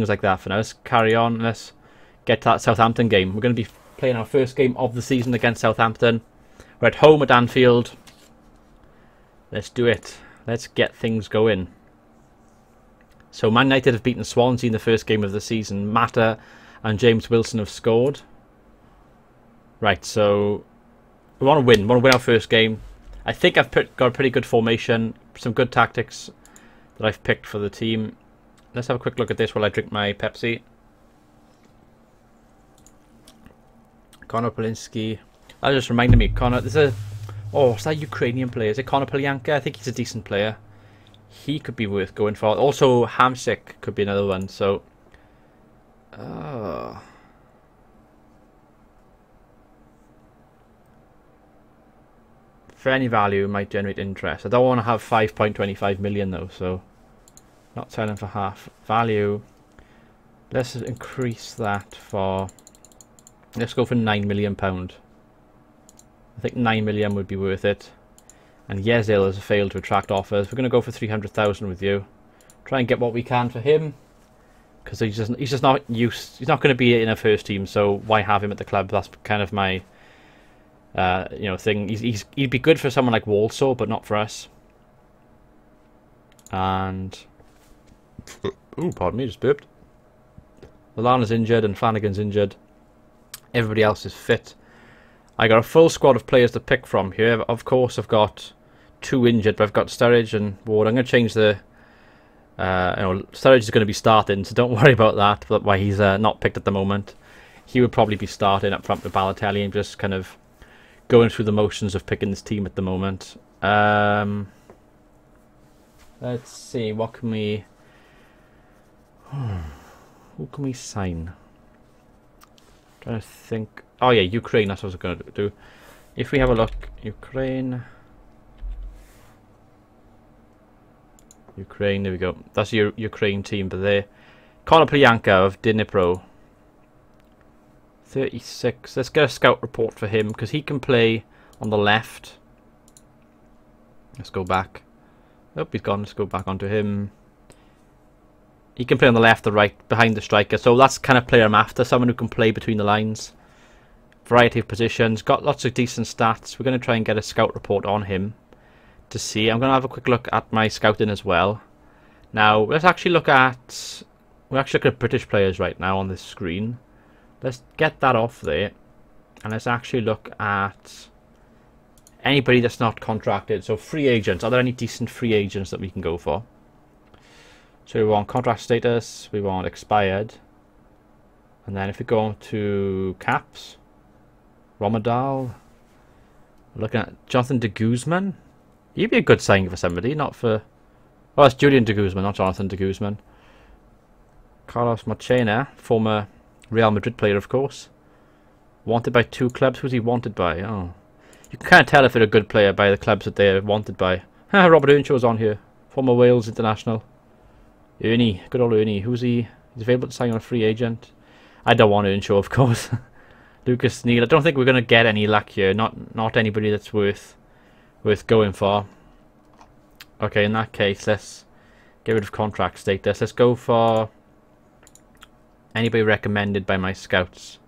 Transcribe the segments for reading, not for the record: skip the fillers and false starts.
things like that for now. Let's carry on. Let's get to that Southampton game. We're going to be playing our first game of the season against Southampton. We're at home at Anfield. Let's do it. Let's get things going. So Man United have beaten Swansea in the first game of the season. Mata and James Wilson have scored. Right, so we want to win. We want to win our first game. I think I've got a pretty good formation. Some good tactics that I've picked for the team. Let's have a quick look at this while I drink my Pepsi. Conor Polinsky. That just reminded me, Conor, there's a... Oh, is that Ukrainian player? Is it Conor Polyanka? I think he's a decent player. He could be worth going for. Also, Hamsik could be another one, so... For any value, might generate interest. I don't want to have 5.25 million though, so... Not selling for half value. Let's increase that for... Let's go for £9 million. I think 9 million would be worth it. And Yezil has failed to attract offers. We're going to go for 300,000 with you. Try and get what we can for him, because he's just not used. He's not going to be in a first team, so why have him at the club? That's kind of my thing. He'd be good for someone like Walsall, but not for us. And oh, pardon me, just burped. Lallana's injured and Flanagan's injured. Everybody else is fit. I got a full squad of players to pick from here. Of course, I've got 2 injured, but I've got Sturridge and Ward. I'm going to change the... Sturridge is going to be starting, so don't worry about that. But why he's not picked at the moment. He would probably be starting up front with Balotelli and just kind of going through the motions of picking this team at the moment. Let's see, what can we... Who can we sign? Trying to think. Oh yeah, Ukraine, that's what I was going to do. If we have a look, Ukraine, there we go. That's your Ukraine team, but there. Conor Polyanka of Dnipro, 36. Let's get a scout report for him, because he can play on the left. Let's go back. Oh, he's gone. Let's go back onto him. He can play on the left or right, behind the striker. So that's the kind of player I'm after. Someone who can play between the lines. Variety of positions. Got lots of decent stats. We're going to try and get a scout report on him to see. I'm going to have a quick look at my scouting as well. Now, let's actually look at... We're actually looking at British players right now on this screen. Let's get that off there. And let's actually look at anybody that's not contracted. So free agents. Are there any decent free agents that we can go for? So we want contract status, we want expired, and then if we go to caps, Romadal, looking at Jonathan de Guzman. He'd be a good signing for somebody, not for... Well, it's Julian de Guzman, not Jonathan de Guzman. Carlos Machena, former Real Madrid player, of course. Wanted by 2 clubs. Who's he wanted by? Oh, you can kind of tell if they're a good player by the clubs that they're wanted by. Robert Earnshaw's on here, former Wales international. Ernie, good old Ernie. Who's he? He's available to sign on a free agent. I don't want Earnshaw, of course. Lucas Neal. I don't think we're going to get any luck here. Not anybody that's worth going for. Okay, in that case, let's get rid of contract status. Let's go for anybody recommended by my scouts.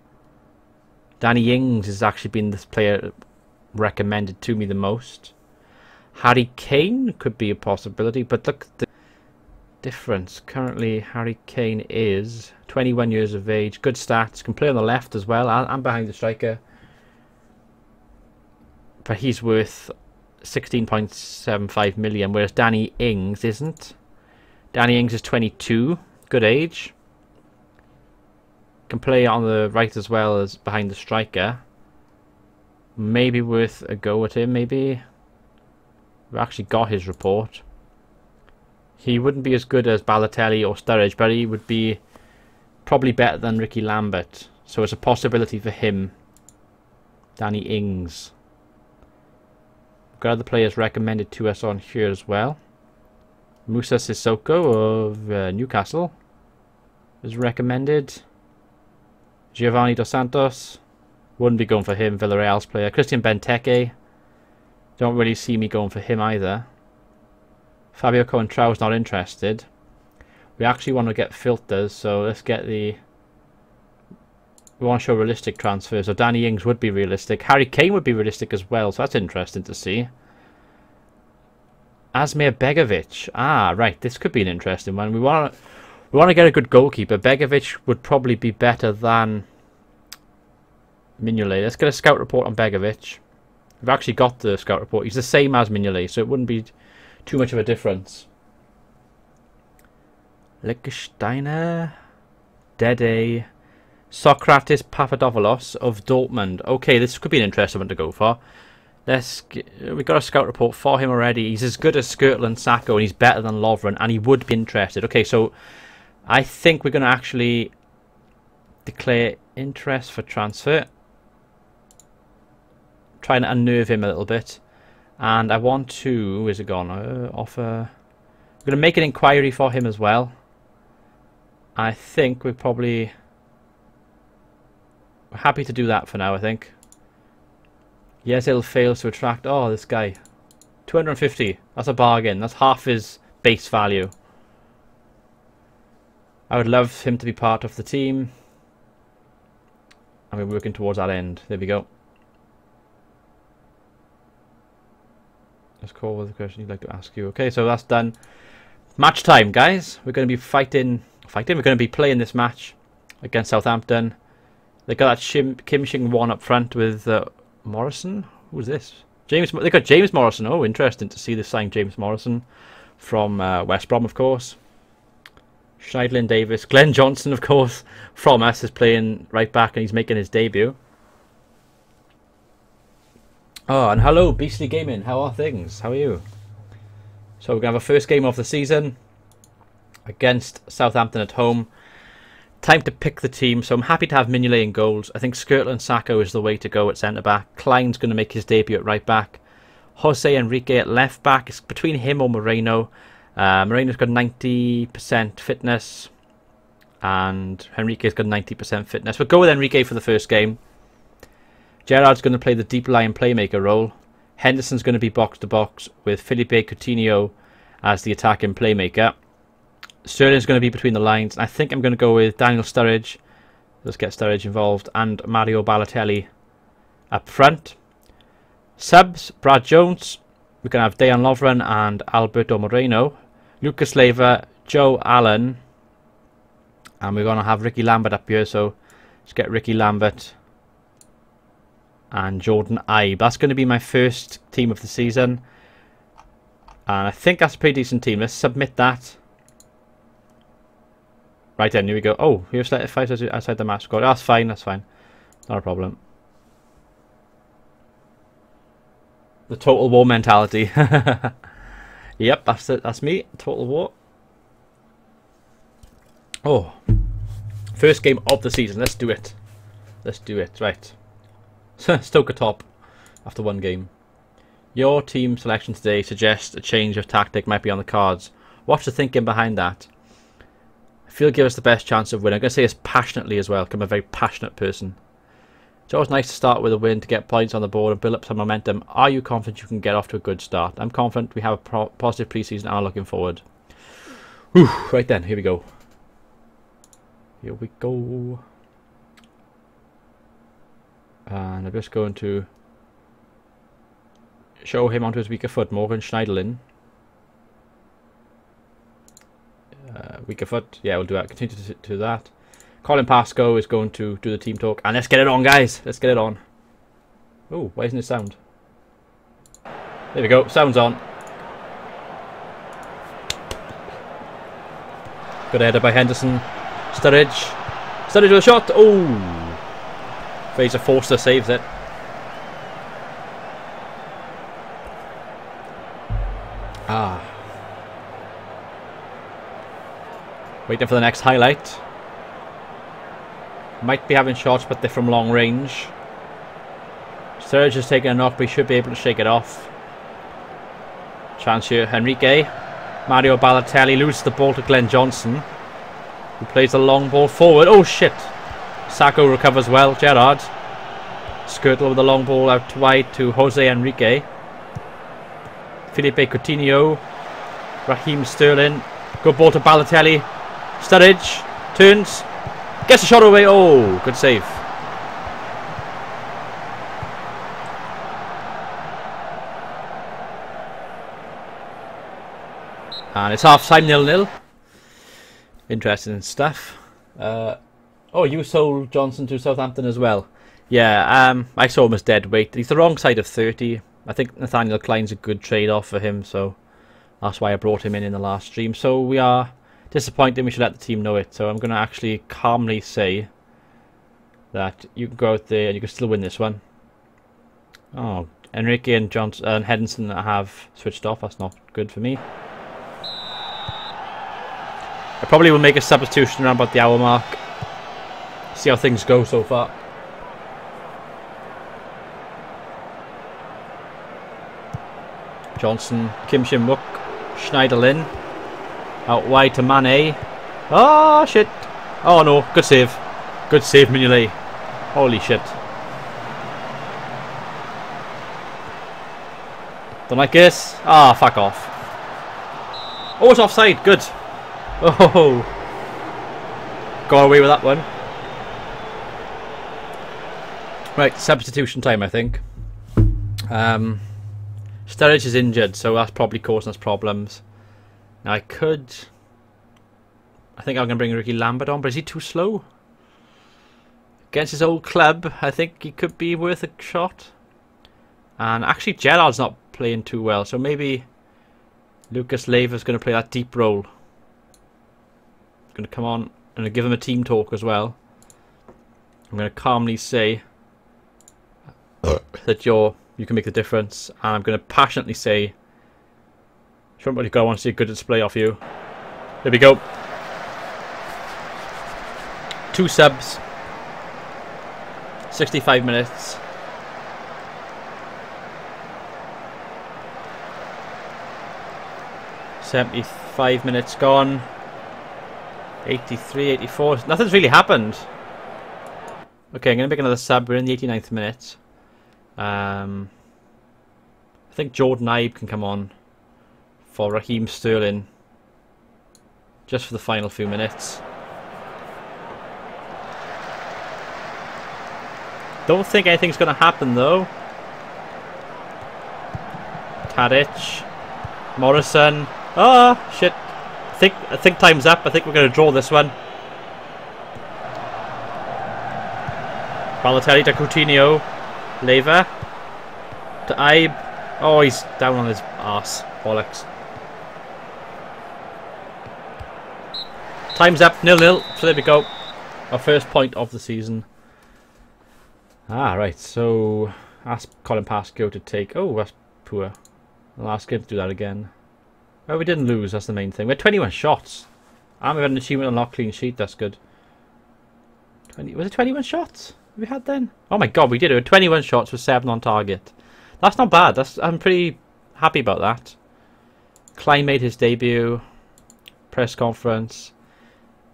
Danny Ings has actually been this player recommended to me the most. Harry Kane could be a possibility, but look... difference. Currently, Harry Kane is 21 years of age, good stats, can play on the left as well, and behind the striker. But he's worth 16.75 million, whereas Danny Ings isn't. Danny Ings is 22, good age. Can play on the right as well as behind the striker. Maybe worth a go at him, maybe. We've actually got his report. He wouldn't be as good as Balotelli or Sturridge, but he would be probably better than Ricky Lambert. So it's a possibility for him. Danny Ings. Got other players recommended to us on here as well. Musa Sissoko of Newcastle is recommended. Giovanni Dos Santos. Wouldn't be going for him. Villarreal's player. Christian Benteke. Don't really see me going for him either. Fabio Coentrão's not interested. We actually want to get filters, so let's get the... We want to show realistic transfers, so Danny Ings would be realistic. Harry Kane would be realistic as well, so that's interesting to see. Asmir Begovic. Ah, right, this could be an interesting one. We want to get a good goalkeeper. Begovic would probably be better than Mignolet. Let's get a scout report on Begovic. We've actually got the scout report. He's the same as Mignolet, so it wouldn't be too much of a difference. Liechtensteiner, Dede, Socrates Papadopoulos of Dortmund. Okay, this could be an interesting one to go for. We've got a scout report for him already. He's as good as Skrtel and Sacco, and he's better than Lovren, and he would be interested. Okay, so I think we're going to actually declare interest for transfer. Trying to unnerve him a little bit. And I want to... Where's it gone? Offer... I'm going to make an inquiry for him as well. I think we're probably... We're happy to do that for now, I think. Yes, it'll fail to attract... Oh, this guy. 250. That's a bargain. That's half his base value. I would love him to be part of the team. And we're working towards that end. There we go. Let's call with the question you'd like to ask you. Okay, so that's done. Match time, guys. We're going to be fighting. We're going to be playing this match against Southampton. They got that Kim Shing-won up front with Morrison. Who's this? They got James Morrison. Oh, interesting to see this sign James Morrison from West Brom, of course. Schneiderlin Davis. Glenn Johnson, of course, from us, is playing right back and he's making his debut. Oh, and hello, Beastly Gaming. How are things? How are you? So we're going to have a first game of the season against Southampton at home. Time to pick the team. So I'm happy to have Mignolet in goals. I think Skrtel and Sacco is the way to go at centre-back. Klein's going to make his debut at right-back. Jose Enrique at left-back. It's between him or Moreno. Moreno's got 90% fitness. And Enrique's got 90% fitness. We'll go with Enrique for the first game. Gerrard's going to play the deep-line playmaker role. Henderson's going to be box-to-box with Felipe Coutinho as the attacking playmaker. Sterling's going to be between the lines. I think I'm going to go with Daniel Sturridge. Let's get Sturridge involved. And Mario Balotelli up front. Subs, Brad Jones. We're going to have Dejan Lovren and Alberto Moreno. Lucas Leiva, Joe Allen. And we're going to have Ricky Lambert up here. So let's get Ricky Lambert and Jordan Ibe. That's going to be my first team of the season. And I think that's a pretty decent team. Let's submit that. Right then, here we go. Oh, we have selected 5 outside the match squad. That's fine, that's fine. Not a problem. The Total War mentality. Yep, that's it. That's me. Total War. Oh. First game of the season. Let's do it. Let's do it. Right. Stoke atop after one game. Your team selection today suggests a change of tactic might be on the cards. What's the thinking behind that? I feel give us the best chance of winning. I'm going to say this passionately as well, because I'm a very passionate person. It's always nice to start with a win to get points on the board and build up some momentum. Are you confident you can get off to a good start? I'm confident we have a positive pre-season and are looking forward. Whew, right then, here we go. Here we go. And I'm just going to show him onto his weaker foot, Morgan Schneiderlin. Weaker foot, yeah, we'll do that. Continue to do that. Colin Pascoe is going to do the team talk. And let's get it on, guys. Let's get it on. Oh, why isn't it sound? There we go. Sound's on. Good header by Henderson. Sturridge. Sturridge with a shot. Oh. Fraser Forster saves it. Ah. Waiting for the next highlight. Might be having shots, but they're from long range. Sturridge has taken a knock, but he should be able to shake it off. Chance here, Enrique. Mario Balotelli loses the ball to Glenn Johnson, who plays the long ball forward. Oh shit! Sacco recovers well. Gerrard. Skrtel with the long ball out wide to Jose Enrique. Felipe Coutinho. Raheem Sterling. Good ball to Balotelli. Sturridge turns, gets a shot away. Oh, good save. And it's half time, 0-0. Interesting stuff. Oh, you sold Johnson to Southampton as well. Yeah, I saw him as dead weight. He's the wrong side of 30. I think Nathaniel Klein's a good trade-off for him, so that's why I brought him in the last stream. So we are disappointed. We should let the team know it. So I'm going to actually calmly say that you can go out there and you can still win this one. Oh, Enrique and Johnson and Henderson have switched off. That's not good for me. I probably will make a substitution around about the hour mark. See how things go so far. Johnson, Kim Shim-wook, Schneiderlin. Out wide to Mane. Oh, shit. Oh, no. Good save. Good save, Mignolet. Holy shit. Don't like this. Ah, fuck off. Oh, it's offside. Good. Oh. Got away with that one. Right, substitution time, I think. Sturridge is injured, so that's probably causing us problems. Now I think I'm going to bring Ricky Lambert on, but is he too slow? Against his old club, I think he could be worth a shot. And actually Gerrard's not playing too well, so maybe Lucas Leiva's going to play that deep role. He's going to come on and give him a team talk as well. I'm going to calmly say that you can make the difference, and I'm going to passionately say, somebody I want to see a good display off you. There we go. 2 subs, 65 minutes. $75 minutes gone. 83, 84. Nothing's really happened. Okay, I'm going to make another sub. We're in the 89th minute. I think Jordan Ibe can come on for Raheem Sterling just for the final few minutes. Don't think anything's going to happen though. Tadic, Morrison. Oh shit! I think time's up. I think we're going to draw this one. Balotelli to Coutinho. Leiva to Ibe. Oh, he's down on his arse. Bollocks. Time's up. 0-0. So there we go. Our first point of the season. Ah, right. So ask Colin Pascoe to take. Oh, that's poor. I'll ask him to do that again. Well, we didn't lose. That's the main thing. We had 21 shots. And we had an achievement unlock clean sheet. That's good. Was it 21 shots we had then? Oh my god, we did it. 21 shots with 7 on target. That's not bad. I'm pretty happy about that. Klein made his debut. Press conference.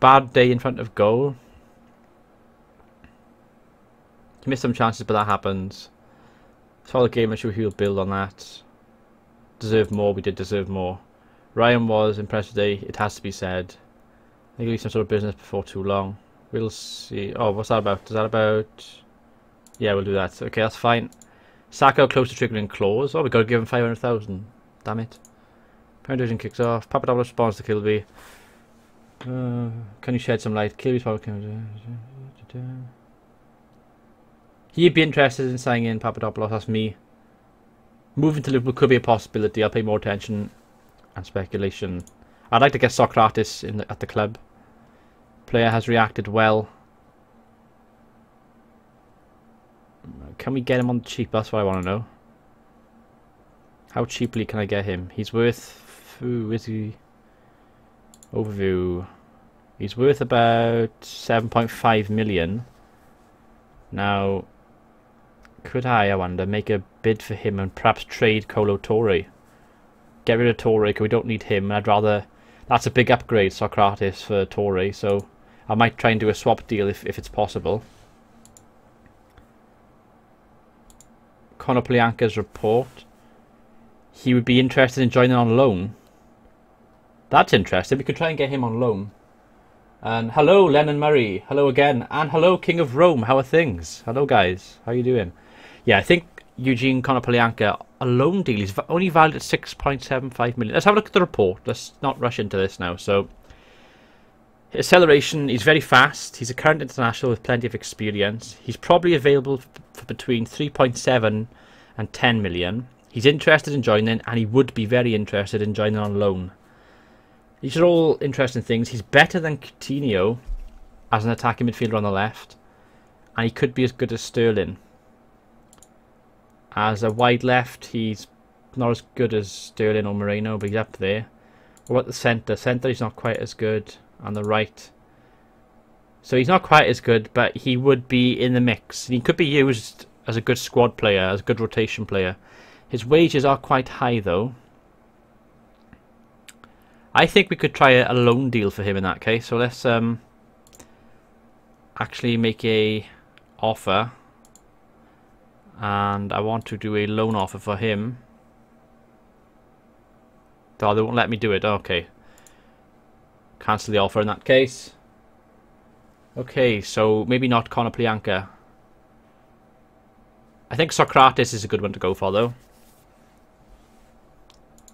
Bad day in front of goal. He missed some chances, but that happens. Solid game. I'm sure he'll build on that. Deserve more. We did deserve more. Ryan was impressed today. It has to be said. I think he'll be some sort of business before too long. We'll see. Oh, what's that about? Is that about... Yeah, we'll do that. Okay, that's fine. Sacco close to triggering clause. Oh, we've got to give him 500,000. Damn it. Penetration kicks off. Papadopoulos responds to Kilby. Can you shed some light? Kilby's probably... He'd be interested in signing in Papadopoulos. That's me. Moving to Liverpool could be a possibility. I'll pay more attention and speculation. I'd like to get Socrates at the club. Player has reacted well. Can we get him on cheap? That's what I want to know. How cheaply can I get him? He's worth... Ooh, is he... Overview. He's worth about 7.5 million. Now, could I wonder, make a bid for him and perhaps trade Kolo Toure? Get rid of Toure because we don't need him. I'd rather... That's a big upgrade, Socrates, for Toure, so I might try and do a swap deal if it's possible. Konoplyanka's report. He would be interested in joining on loan. That's interesting. We could try and get him on loan. And hello, Lennon Murray. Hello again. And hello, King of Rome. How are things? Hello, guys. How are you doing? Yeah, I think Eugene Konoplyanka, a loan deal, is only valued at 6.75 million. Let's have a look at the report. Let's not rush into this now. So, acceleration, he's very fast. He's a current international with plenty of experience. He's probably available for between 3.7 and 10 million. He's interested in joining, and he would be very interested in joining on loan. These are all interesting things. He's better than Coutinho as an attacking midfielder on the left. And he could be as good as Sterling. As a wide left, he's not as good as Sterling or Moreno, but he's up there. What about the centre? Centre, he's not quite as good. On the right. So he's not quite as good, but he would be in the mix. He could be used as a good squad player, as a good rotation player. His wages are quite high, though. I think we could try a loan deal for him in that case. So let's actually make a offer. And I want to do a loan offer for him. Oh, they won't let me do it. Okay. Cancel the offer in that case. Okay, so maybe not Konoplyanka. I think Socrates is a good one to go for, though.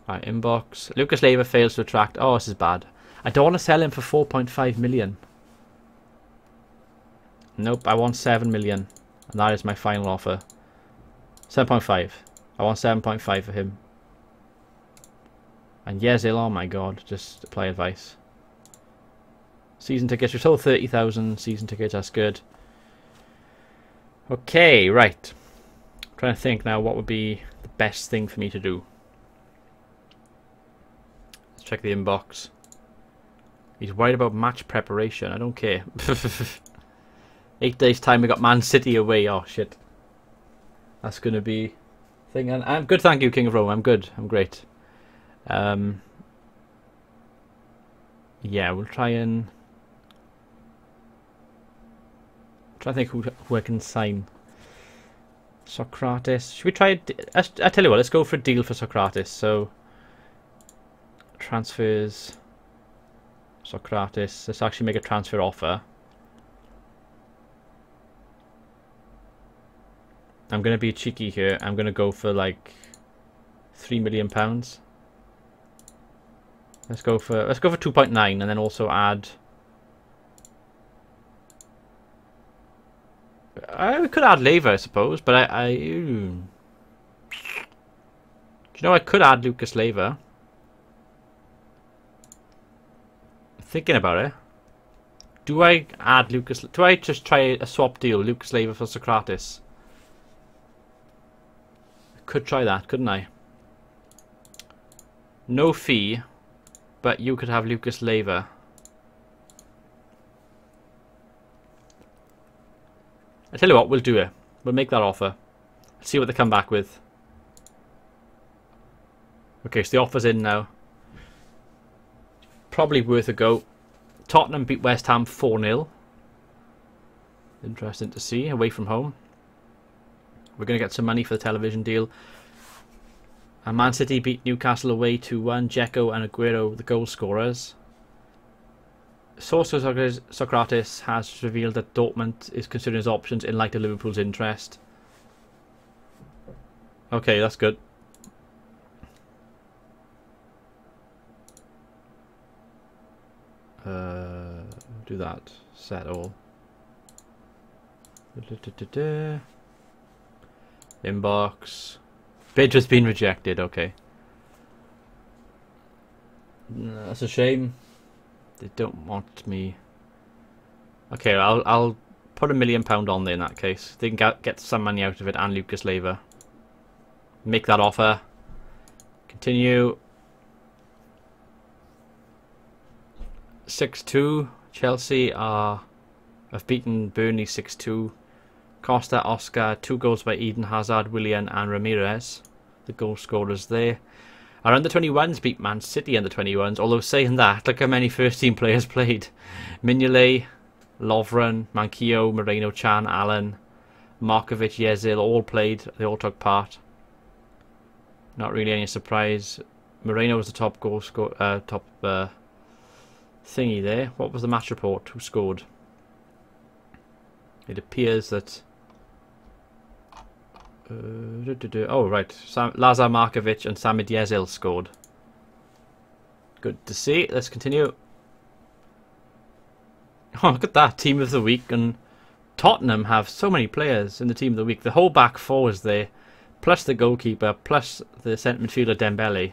Right, inbox. Lucas Leiva fails to attract. Oh, this is bad. I don't want to sell him for 4.5 million. Nope, I want 7 million. And that is my final offer. 7.5. I want 7.5 for him. And Yezil, oh my god, just apply advice. Season tickets, we sold 30,000 season tickets, that's good. Okay, right. I'm trying to think now what would be the best thing for me to do. Let's check the inbox. He's worried about match preparation, I don't care. 8 days time we got Man City away, oh shit. That's going to be thing. And I'm good, thank you, King of Rome, I'm good, I'm great. Yeah, we'll try and... I think who I can sign. Socrates. Should we try? I tell you what. Let's go for a deal for Socrates. So transfers. Socrates. Let's actually make a transfer offer. I'm gonna be cheeky here. I'm gonna go for like £3 million. Let's go for 2.9 and then also add. We could add Leiva, I suppose, but you know, I could add Lucas Leiva. Thinking about it. Do I add Lucas? Do I just try a swap deal, Lucas Leiva for Socrates? I could try that, couldn't I? No fee, but you could have Lucas Leiva. I tell you what, we'll do it. We'll make that offer. Let's see what they come back with. Okay, so the offer's in now. Probably worth a go. Tottenham beat West Ham 4-0. Interesting to see, away from home. We're going to get some money for the television deal. And Man City beat Newcastle away 2-1. Dzeko and Aguero, the goal scorers. Sources Socrates has revealed that Dortmund is considering his options in light of Liverpool's interest. Okay, that's good. Do that. Set all. Inbox. Bid has been rejected. Okay. That's a shame. They don't want me. Okay, I'll put £1 million on there in that case. They can get some money out of it and Lucas Leiva. Make that offer. Continue. 6-2. Chelsea have beaten Burnley 6-2. Costa, Oscar, 2 goals by Eden Hazard, Willian and Ramirez. The goal scorers there. Our under-21s beat Man City under-21s, although saying that, look how many first-team players played. Mignolet, Lovren, Manquillo, Moreno, Chan, Allen, Markovic, Yezil, all played. They all took part. Not really any surprise. Moreno was the top goal scorer, top thingy there. What was the match report? Who scored? It appears that... oh, right. Lazar Markovic and Samid Yezil scored. Good to see. Let's continue. Oh, look at that. Team of the week. And Tottenham have so many players in the team of the week. The whole back four is there. Plus the goalkeeper. Plus the centre midfielder Dembele.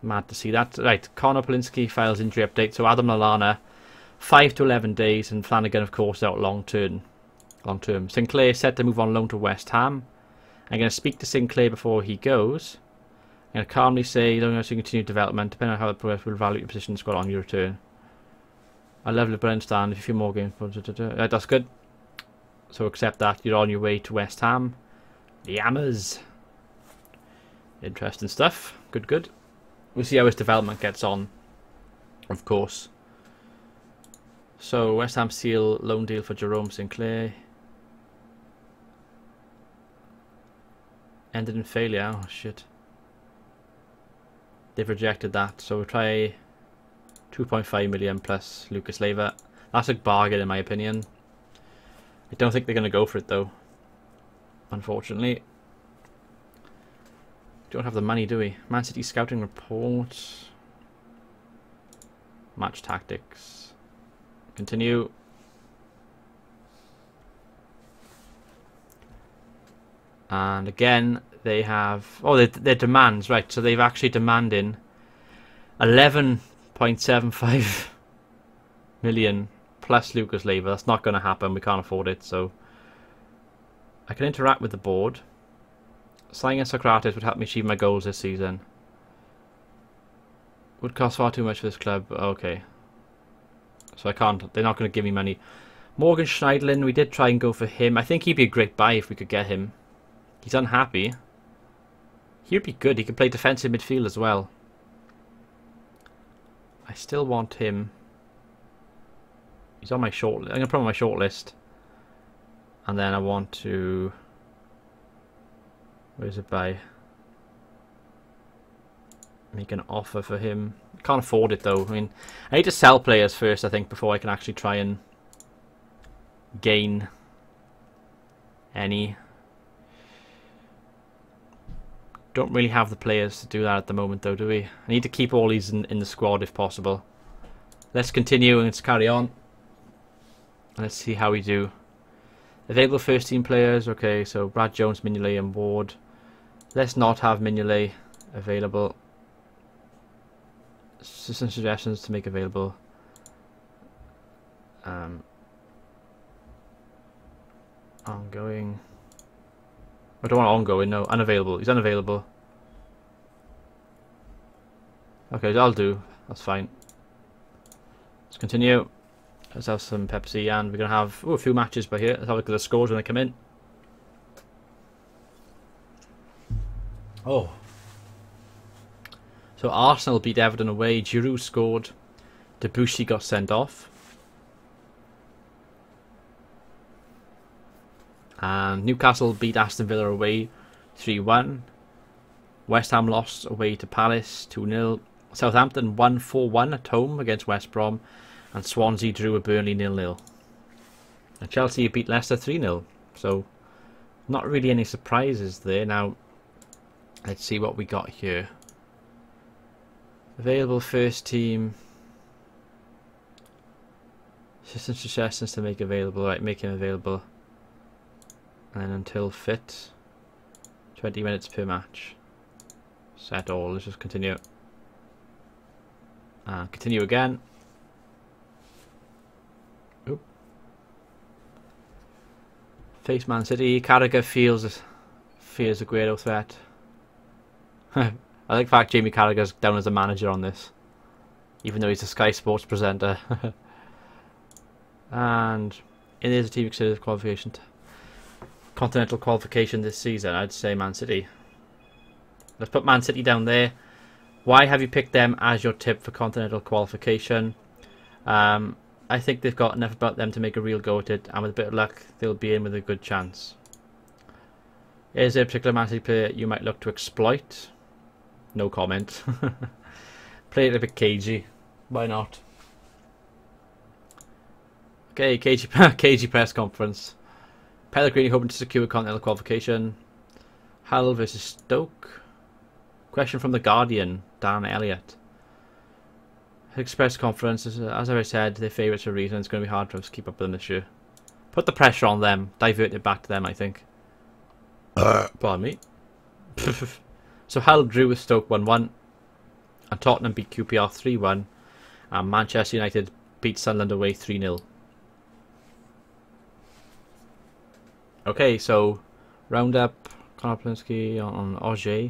Mad to see that. Right. Connor Polinsky files injury update. So Adam Lallana, 5 to 11 days. And Flanagan, of course, out long term. Sinclair set to move on loan to West Ham. I'm going to speak to Sinclair before he goes. I'm going to calmly say, you don't have to continue development. Depending on how the progress will value your position squad on your return. I level up and stand. If you feel more games, that's good. So accept that. You're on your way to West Ham. The Hammers. Interesting stuff. Good. We'll see how his development gets on. Of course. So West Ham seal loan deal for Jerome Sinclair. Ended in failure. Oh shit. They've rejected that. So we'll try 2.5 million plus Lucas Leiva. That's a bargain in my opinion. I don't think they're going to go for it though. Unfortunately. Don't have the money, do we? Man City scouting report. Match tactics. Continue. And again, they have... oh, their demands, right. So they've actually demanded 11.75 million plus Lucas Leiva. That's not going to happen. We can't afford it. So I can interact with the board. Signing Socrates would help me achieve my goals this season. Would cost far too much for this club. Okay. So I can't. They're not going to give me money. Morgan Schneiderlin, we did try and go for him. I think he'd be a great buy if we could get him. He's unhappy. He'd be good. He could play defensive midfield as well. I still want him. He's on my short list. I'm going to put him on my short list. And then I want to... where's it by? Make an offer for him. Can't afford it though. I mean, I need to sell players first, I think, before I can actually try and gain any. Don't really have the players to do that at the moment though, do we? I need to keep all these in the squad if possible. Let's continue and let's carry on. Let's see how we do. Available first team players. Okay, so Brad Jones, Mignolet and Ward. Let's not have Mignolet available. Some suggestions to make available. Ongoing. I don't want ongoing, no. Unavailable. He's unavailable. Okay, I'll do. That's fine. Let's continue. Let's have some Pepsi and we're going to have a few matches by here. Let's have a look at the scores when they come in. Oh. So Arsenal beat Everton away. Giroud scored. Debussy got sent off. And Newcastle beat Aston Villa away 3-1. West Ham lost away to Palace 2-0. Southampton won 4-1 at home against West Brom. And Swansea drew at Burnley 0-0. And Chelsea beat Leicester 3-0. So not really any surprises there. Now let's see what we got here. Available first team. Assistant suggestions to make available. Right, make him available. And until fit. 20 minutes per match. Set all. Let's just continue. Continue again. Oop. Face Man City. Carragher fears Aguero threat. I like the fact Jamie Carragher's down as a manager on this. Even though he's a Sky Sports presenter. And it is a team considered qualification. Continental qualification this season. I'd say Man City. Let's put Man City down there. Why have you picked them as your tip for continental qualification? I think they've got enough about them to make a real go at it, and with a bit of luck they'll be in with a good chance. Is there a particular Man City player you might look to exploit? No comment. Play it a bit cagey. Why not? Okay, KG press conference. Pellegrini hoping to secure continental qualification. Hull versus Stoke. Question from the Guardian, Dan Elliott. Express conference, as I said, their favourites for a reason. It's going to be hard for us to keep up with them this year. Put the pressure on them. Divert it back to them, I think. Pardon me. So Hull drew with Stoke 1-1. And Tottenham beat QPR 3-1. And Manchester United beat Sunderland away 3-0. Okay, so round up Conor Plinsky on Auger.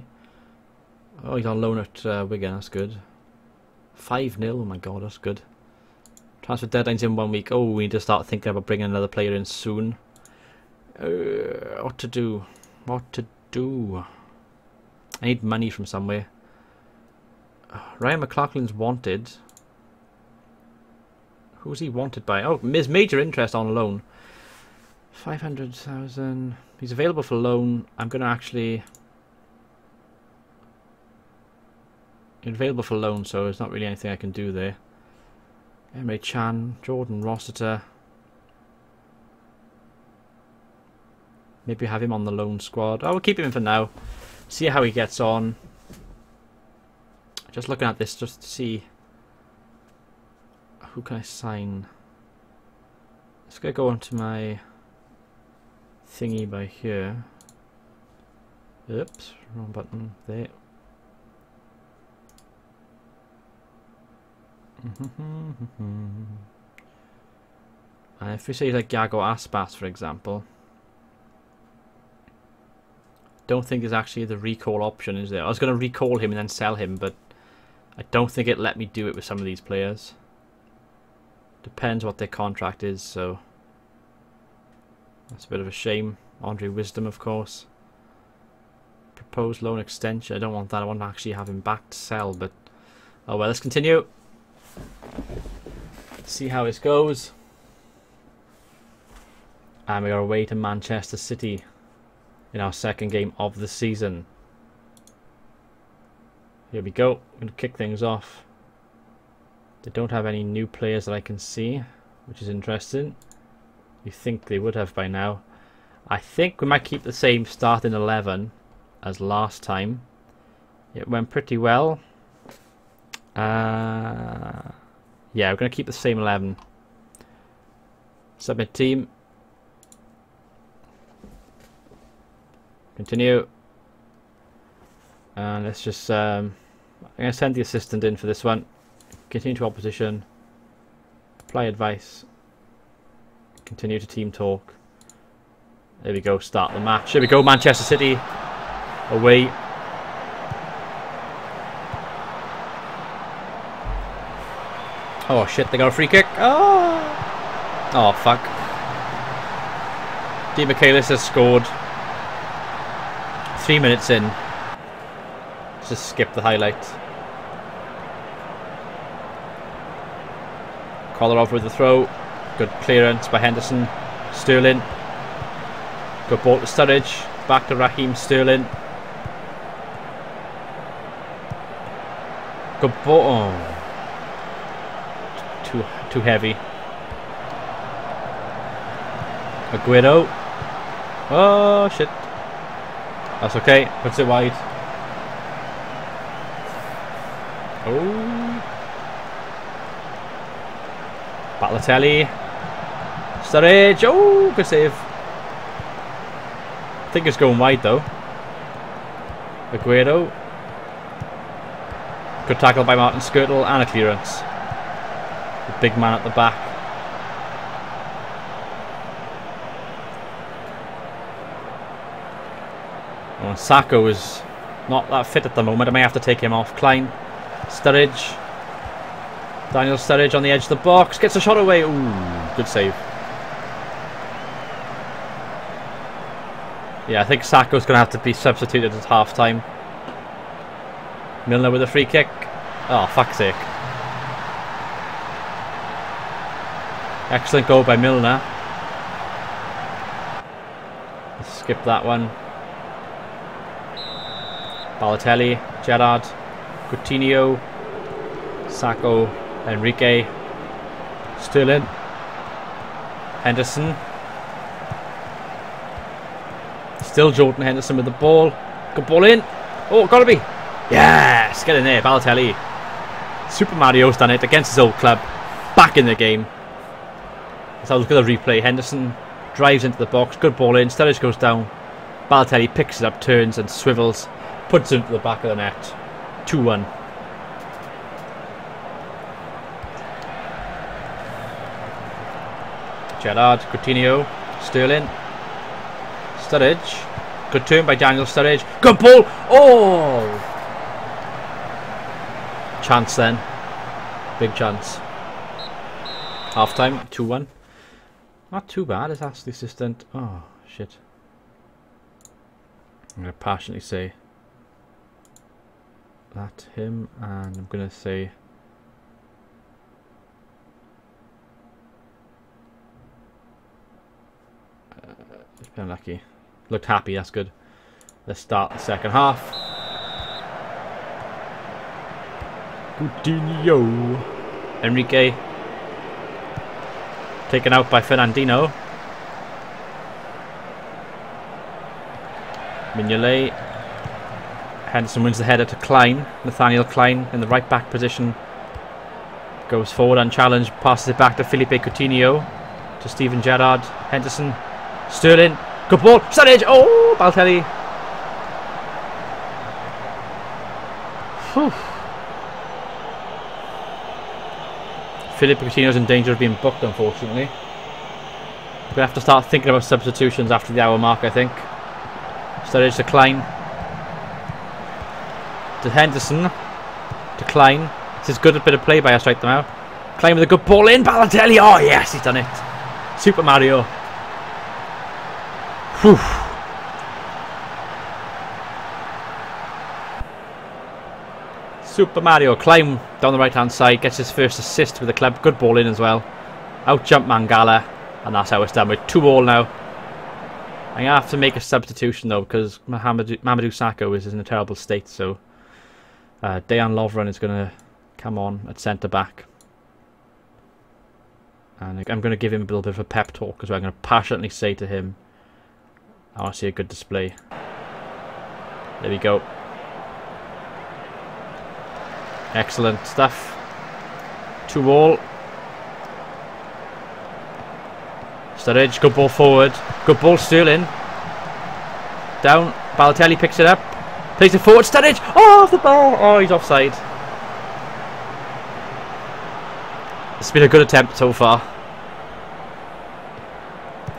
Oh, he's on loan at Wigan, that's good. 5-0, oh my god, that's good. Transfer deadline's in 1 week. Oh, we need to start thinking about bringing another player in soon. What to do? What to do? I need money from somewhere. Ryan McLaughlin's wanted. Who's he wanted by? Oh, there's major interest on loan. 500,000. He's available for loan. I'm going to actually... He's available for loan, so there's not really anything I can do there. Emre Can, Jordan Rossiter. Maybe have him on the loan squad. Oh, we'll keep him in for now. See how he gets on. Just looking at this just to see who can I sign. Let's go onto my thingy by here. Oops, wrong button there. And if we say like Yago Aspas, for example, don't think there's actually the recall option, is there? I was going to recall him and then sell him, but I don't think it let me do it with some of these players. Depends what their contract is, so that's a bit of a shame. Andre Wisdom, of course. Proposed loan extension. I don't want that. I want to actually have him back to sell, but oh well. Let's continue. See how this goes. And we are away to Manchester City in our second game of the season. Here we go. I'm going to kick things off. They don't have any new players that I can see, which is interesting. You think they would have by now. I think we might keep the same starting 11 as last time. It went pretty well. Yeah, we're going to keep the same 11. Submit team. Continue. And let's just... I'm going to send the assistant in for this one. Continue to opposition. Apply advice. Continue to team talk. There we go, start the match. Here we go, Manchester City. Away. Oh shit, they got a free kick. Oh fuck. Di Michaelis has scored. 3 minutes in. Let's just skip the highlights. Kolarov with the throw. Good clearance by Henderson. Sterling. Good ball to Sturridge. Back to Raheem Sterling. Good ball. Oh. Too heavy. Aguero. Oh shit. That's okay. Puts it wide. Oh. Balotelli. Sturridge. Oh, good save. I think it's going wide though. Aguero. Good tackle by Martin Skirtle and a clearance. The big man at the back. Oh, Sacco is not that fit at the moment. I may have to take him off. Klein. Sturridge. Daniel Sturridge on the edge of the box. Gets a shot away. Ooh, good save. Yeah, I think Sacco's going to have to be substituted at half time. Milner with a free kick. Oh, fuck's sake. Excellent goal by Milner. Let's skip that one. Balotelli, Gerrard, Coutinho, Sacco, Enrique, Sterling. Henderson. Still Jordan Henderson with the ball. Good ball in. Oh, gotta be. Yes, get in there, Balotelli. Super Mario's done it against his old club. Back in the game. So I was going to replay. Henderson drives into the box. Good ball in. Sturridge goes down. Balotelli picks it up, turns and swivels. Puts it into the back of the net. 2-1. Gerrard, Coutinho, Sterling, Sturridge. Good turn by Daniel Sturridge. Good ball! Oh! Chance then. Big chance. Half time, 2-1. Not too bad, it's asked the assistant. Oh, shit. I'm going to passionately say that to him, and I'm going to say just been unlucky. Looked happy, that's good. Let's start the second half. Coutinho. Enrique. Taken out by Fernandinho. Mignolet. Henderson wins the header to Klein. Nathaniel Klein in the right back position. Goes forward unchallenged. Passes it back to Felipe Coutinho. To Steven Gerrard. Henderson. Sterling. Good ball. Sturridge. Oh, Balotelli. Whew. Felipe Coutinho's in danger of being booked, unfortunately. We're going to have to start thinking about substitutions after the hour mark, I think. Sturridge to Klein. To Henderson. To Klein. This is good, a bit of play by us right now. Klein with a good ball in. Balotelli. Oh, yes, he's done it. Super Mario. Whew. Super Mario. Klein down the right hand side. Gets his first assist with the club. Good ball in as well. Out jump Mangala. And that's how it's done. We're 2-2 now. I'm going to have to make a substitution though, because Mamadou Sakho is in a terrible state. So Dejan Lovren is going to come on at centre back. And I'm going to give him a little bit of a pep talk as well. I'm going to passionately say to him, I want to see a good display. There we go. Excellent stuff. 2-2. Sturridge, good ball forward. Good ball, Sterling. Down. Balotelli picks it up. Plays it forward. Sturridge. Oh, off the ball. Oh, he's offside. It's been a good attempt so far.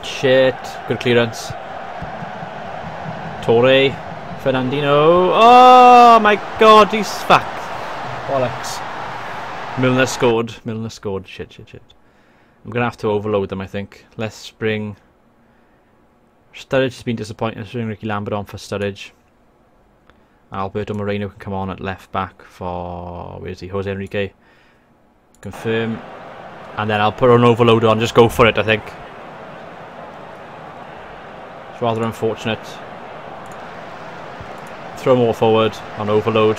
Shit. Good clearance. Torre. Fernandinho. Oh my god, he's fucked. Bollocks. Milner scored. Milner scored. Shit, shit, shit. I'm going to have to overload them, I think. Let's bring... Sturridge has been disappointing. Let's bring Ricky Lambert on for Sturridge. Alberto Moreno can come on at left back for... Where is he? Jose Enrique. Confirm. And then I'll put an overload on. Just go for it, I think. It's rather unfortunate. Throw more forward on overload.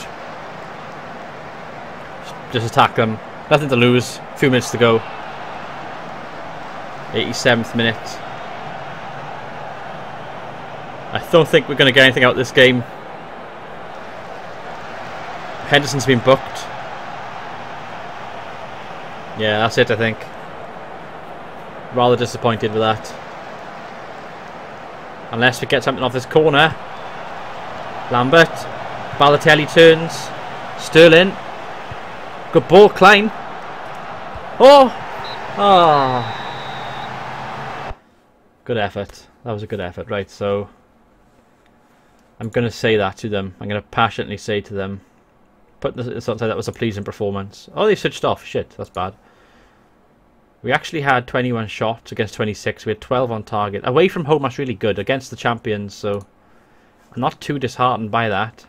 Just attack them. Nothing to lose. A few minutes to go. 87th minute. I don't think we're going to get anything out of this game. Henderson's been booked. Yeah, that's it, I think. Rather disappointed with that. Unless we get something off this corner. Lambert. Balotelli turns. Sterling. Good ball, Klein. Oh! Ah. Good effort. That was a good effort. Right, so I'm going to say that to them. I'm going to passionately say to them, put this outside, that was a pleasing performance. Oh, they switched off. Shit, that's bad. We actually had 21 shots against 26. We had 12 on target. Away from home, that's really good. Against the champions, so I'm not too disheartened by that.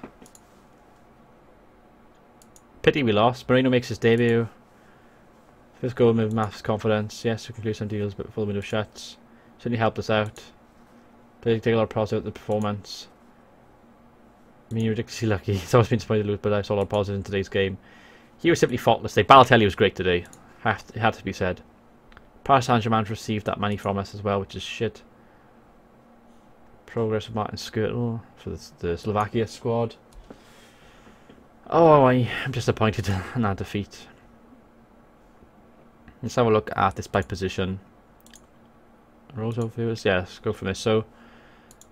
Pity we lost. Moreno makes his debut. First goal with mass confidence. Yes, we can clear some deals, but before the window shuts. Certainly helped us out. Take a lot of positive with the performance. I mean, you're ridiculously lucky. It's always been disappointed to lose, but I saw a lot of positive in today's game. He was simply faultless today. Balotelli was great today. It had to be said. Paris Saint-Germain's received that money from us as well, which is shit. Progress of Martin Skirtle for the Slovakia squad. Oh, I'm disappointed in that defeat. Let's have a look at this by position. Roso viewers, yeah, let's go from this. So,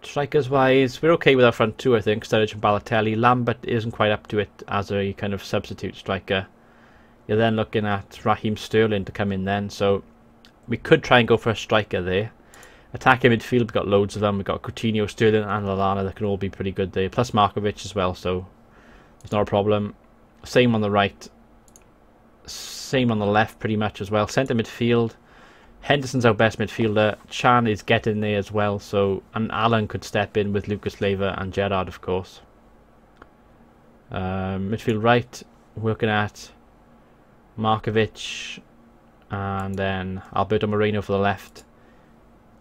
strikers wise, we're okay with our front two, I think. Sturridge and Balotelli. Lambert isn't quite up to it as a kind of substitute striker. You're then looking at Raheem Sterling to come in then, so we could try and go for a striker there. Attacking midfield, we've got loads of them. We've got Coutinho, Sterling and Lallana that can all be pretty good there. Plus Markovic as well, so it's not a problem. Same on the right. Same on the left pretty much as well. Centre midfield. Henderson's our best midfielder. Chan is getting there as well, so and Allen could step in with Lucas Leiva and Gerrard, of course. Midfield right, working at Markovic and then Alberto Moreno for the left.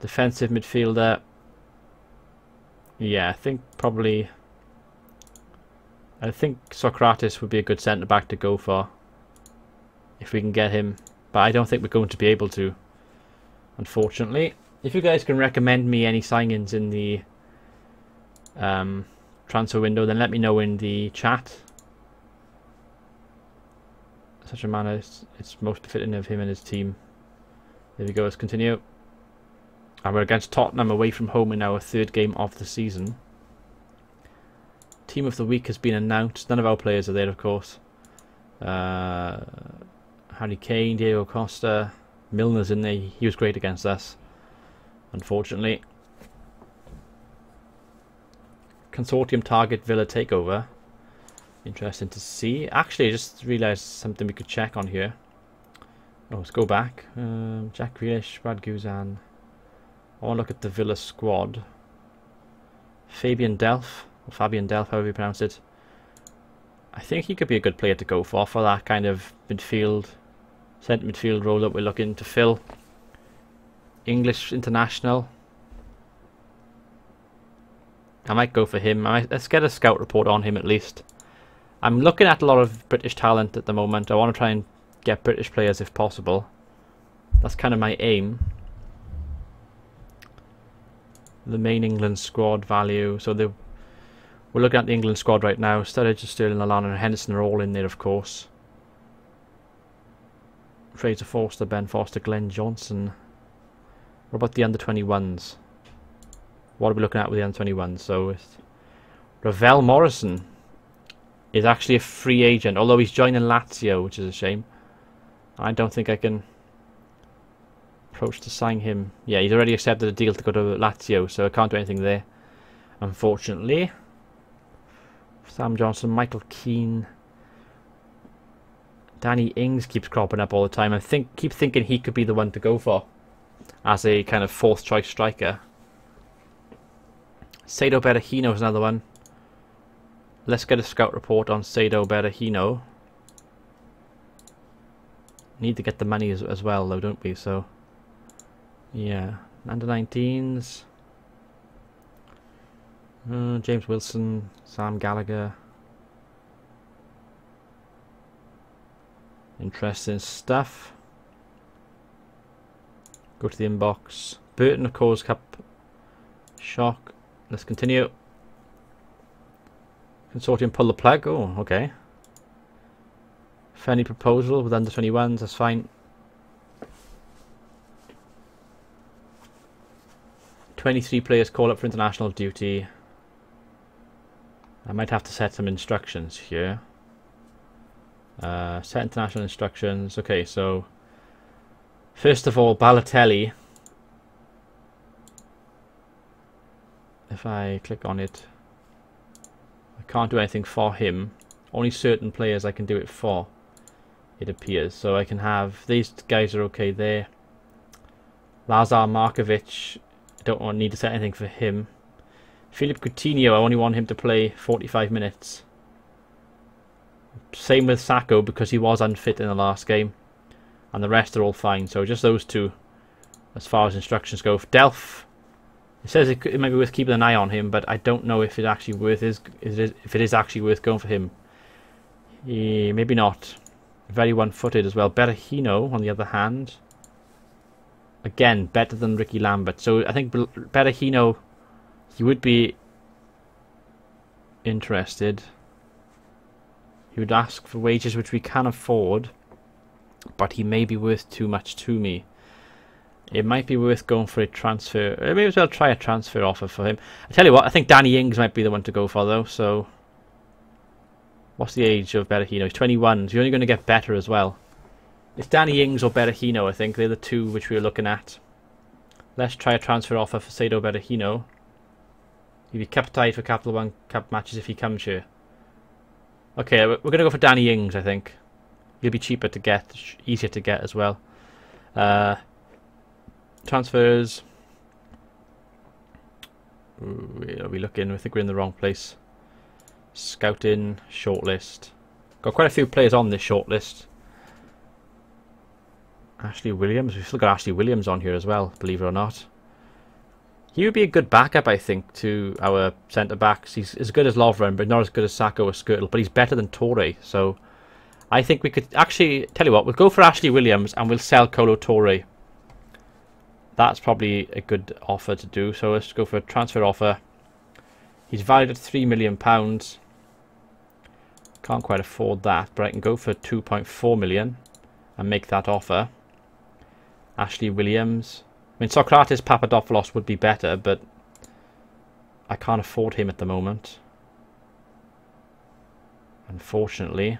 Defensive midfielder, yeah, I think Socrates would be a good centre back to go for if we can get him, but I don't think we're going to be able to, unfortunately. If you guys can recommend me any signings in the transfer window, then let me know in the chat. Such a manner, it's most befitting of him and his team. There we go, let's continue. And we're against Tottenham away from home in our third game of the season. Team of the week has been announced. None of our players are there, of course. Harry Kane, Diego Costa, Milner's in there. He was great against us, unfortunately. Consortium target Villa takeover. Interesting to see. Actually, I just realised something we could check on here. Oh, let's go back. Jack Grealish, Brad Guzan. I want to look at the Villa squad. Fabian Delph, or Fabian Delph, however you pronounce it. I think he could be a good player to go for that kind of midfield, centre midfield role that we're looking to fill. English international. I might go for him. Let's get a scout report on him at least. I'm looking at a lot of British talent at the moment. I want to try and get British players if possible. That's kind of my aim. The main England squad value. So we're looking at the England squad right now. Sturridge, Sterling, Lallana and Henderson are all in there, of course. Fraser Forster, Ben Foster, Glenn Johnson. What about the under-21s? What are we looking at with the under-21s? So it's Ravel Morrison is actually a free agent, although he's joining Lazio, which is a shame. I don't think I can approach to sign him. Yeah, he's already accepted a deal to go to Lazio, so I can't do anything there, unfortunately. Sam Johnson, Michael Keane, Danny Ings keeps cropping up all the time. I keep thinking he could be the one to go for as a kind of fourth choice striker. Sado Berahino is another one. Let's get a scout report on Sado Berahino. Need to get the money as well though, don't we? So yeah, under 19s. James Wilson, Sam Gallagher. Interesting stuff. Go to the inbox. Burton, of course, Cup. Shock. Let's continue. Consortium pull the plug. Oh, okay. Friendly proposal with under 21s. That's fine. 23 players call up for international duty. I might have to set some instructions here. Set international instructions. Okay, so first of all, Balotelli. If I click on it, I can't do anything for him. Only certain players I can do it for, it appears. So I can have, these guys are okay there. Lazar Markovic, I don't need to set anything for him. Philippe Coutinho, I only want him to play 45 minutes. Same with Sacco because he was unfit in the last game. And the rest are all fine. So just those two as far as instructions go. Delph, it says it might be worth keeping an eye on him, but I don't know if it's actually worth if it is actually worth going for him. Maybe not. Very one-footed as well. Berahino, on the other hand. Again, better than Ricky Lambert. So I think Berahino, he would be interested. He would ask for wages which we can afford, but he may be worth too much to me. It might be worth going for a transfer. I may as well try a transfer offer for him. I tell you what, I think Danny Ings might be the one to go for though. So, what's the age of Berahino? He's 21. So you're only going to get better as well. It's Danny Ings or Berahino, I think. They're the two which we were looking at. Let's try a transfer offer for Saido Berahino. He'll be cup tied for Capital One Cup matches if he comes here. Okay, we're going to go for Danny Ings, I think. He'll be cheaper to get, easier to get as well. Transfers. Ooh, are we looking? I think we're in the wrong place. Scouting, shortlist. Got quite a few players on this shortlist. Ashley Williams. We've still got Ashley Williams on here as well, believe it or not. He would be a good backup, I think, to our centre-backs. He's as good as Lovren, but not as good as Sacco or Skirtle. But he's better than Torre, so I think we could actually, tell you what, we'll go for Ashley Williams and we'll sell Kolo Torre. That's probably a good offer to do. So let's go for a transfer offer. He's valued at £3 million. Can't quite afford that, but I can go for 2.4 million and make that offer. Ashley Williams. I mean, Socrates Papadopoulos would be better, but I can't afford him at the moment. Unfortunately.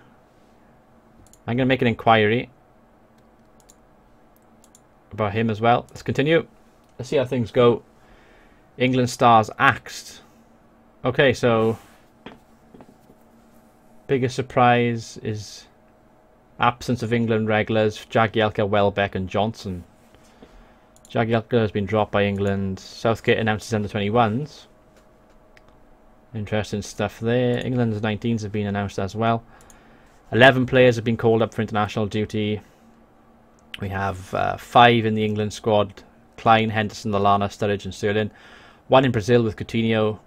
I'm going to make an inquiry about him as well. Let's continue. Let's see how things go. England stars axed. Okay, so biggest surprise is absence of England regulars, Jagielka, Welbeck and Johnson. Jagielka has been dropped by England. Southgate announces under 21s. Interesting stuff there. England's 19s have been announced as well. 11 players have been called up for international duty. We have 5 in the England squad. Klein, Henderson, Lallana, Sturridge and Sterling. 1 in Brazil with Coutinho.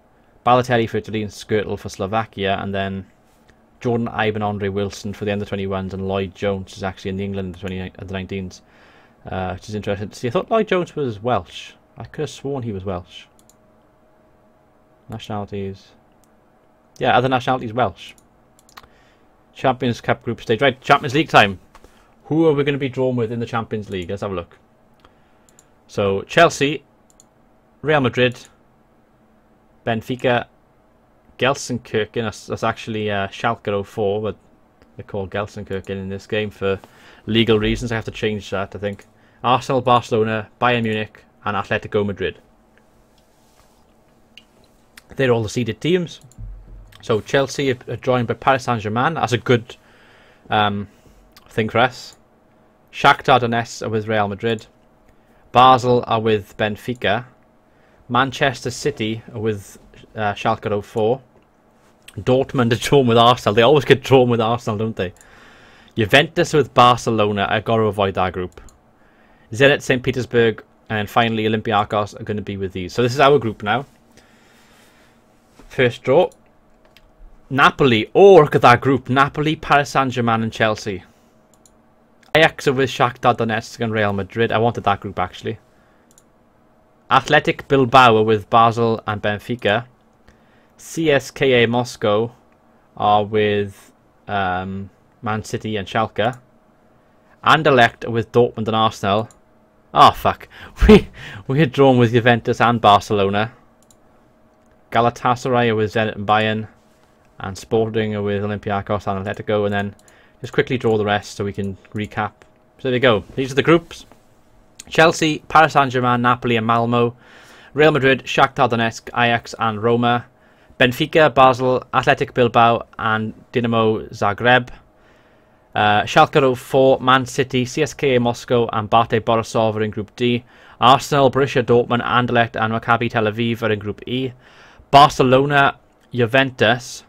Balotelli for Italy and Skirtle for Slovakia. And then Jordan Ibe and Andre Wilson for the under-21s. And Lloyd Jones is actually in the England under-19s. Which is interesting to see. I thought Lloyd Jones was Welsh. I could have sworn he was Welsh. Nationalities. Yeah, other nationalities Welsh. Champions Cup group stage. Right, Champions League time. Who are we going to be drawn with in the Champions League? Let's have a look. So, Chelsea, Real Madrid, Benfica, Gelsenkirchen. That's actually Schalke 04, but they're called Gelsenkirchen in this game for legal reasons. I have to change that, I think. Arsenal, Barcelona, Bayern Munich, and Atletico Madrid. They're all the seeded teams. So Chelsea are joined by Paris Saint-Germain. That's a good thing for us. Shakhtar Donetsk are with Real Madrid. Basel are with Benfica. Manchester City are with Schalke 04. Dortmund are drawn with Arsenal. They always get drawn with Arsenal, don't they? Juventus with Barcelona. I've got to avoid that group. Zenit St. Petersburg. And then finally Olympiacos are going to be with these. So this is our group now. First draw. Napoli. Oh, look at that group. Napoli, Paris Saint-Germain and Chelsea. Ajax are with Shakhtar Donetsk and Real Madrid. I wanted that group actually. Athletic Bilbao are with Basel and Benfica. CSKA Moscow are with Man City and Schalke. Anderlecht are with Dortmund and Arsenal. Oh fuck. We had drawn with Juventus and Barcelona. Galatasaray are with Zenit and Bayern. And Sporting are with Olympiacos and Atletico. And then just quickly draw the rest so we can recap. So there we go. These are the groups. Chelsea, Paris Saint-Germain, Napoli and Malmo. Real Madrid, Shakhtar Donetsk, Ajax and Roma. Benfica, Basel, Athletic Bilbao and Dinamo Zagreb. Schalke 04, Man City, CSKA Moscow and Bate Borisov are in Group D. Arsenal, Borussia Dortmund, Anderlecht and Maccabi Tel Aviv are in Group E. Barcelona, Juventus,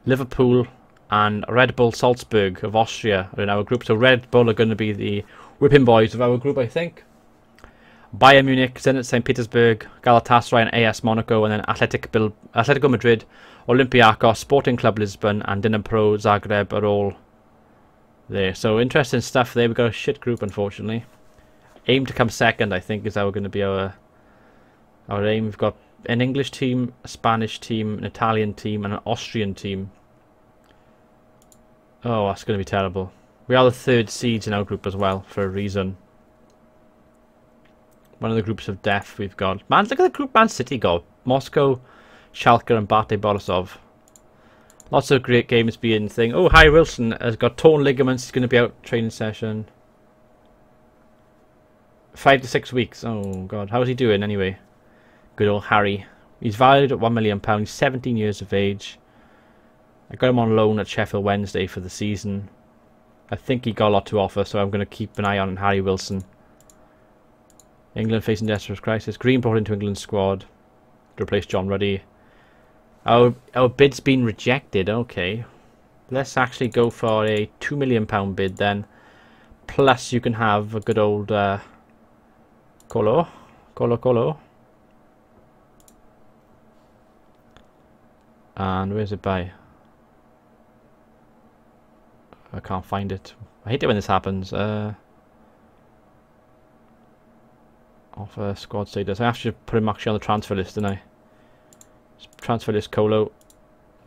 Liverpool and Red Bull Salzburg of Austria are in our group. So Red Bull are going to be the whipping boys of our group, I think. Bayern Munich, Zenit St. Petersburg, Galatasaray and AS Monaco, and then Atletico Madrid, Olympiacos, Sporting Club Lisbon and Dinamo Zagreb are all there. So interesting stuff there. We've got a shit group, unfortunately. Aim to come second, I think, is going to be our aim. We've got an English team, a Spanish team, an Italian team, and an Austrian team. Oh, that's going to be terrible. We are the 3rd seeds in our group as well, for a reason. One of the groups of death we've got. Man, look at the group Man City got. Moscow, Schalke, and Bate Borisov. Lots of great games being thing. Oh, Harry Wilson has got torn ligaments. He's going to be out training session. 5 to 6 weeks. Oh, God. How's he doing anyway? Good old Harry. He's valued at £1 million. He's 17 years of age. I got him on loan at Sheffield Wednesday for the season. I think he got a lot to offer, so I'm going to keep an eye on Harry Wilson. England facing desperate crisis. Green brought into England's squad to replace John Ruddy. Our bid's been rejected. Okay. Let's actually go for a £2 million bid then. Plus you can have a good old Colo. And where's it by? I can't find it. I hate it when this happens. Offer squad status. I have to put him actually on the transfer list, didn't I? Transfer list Colo.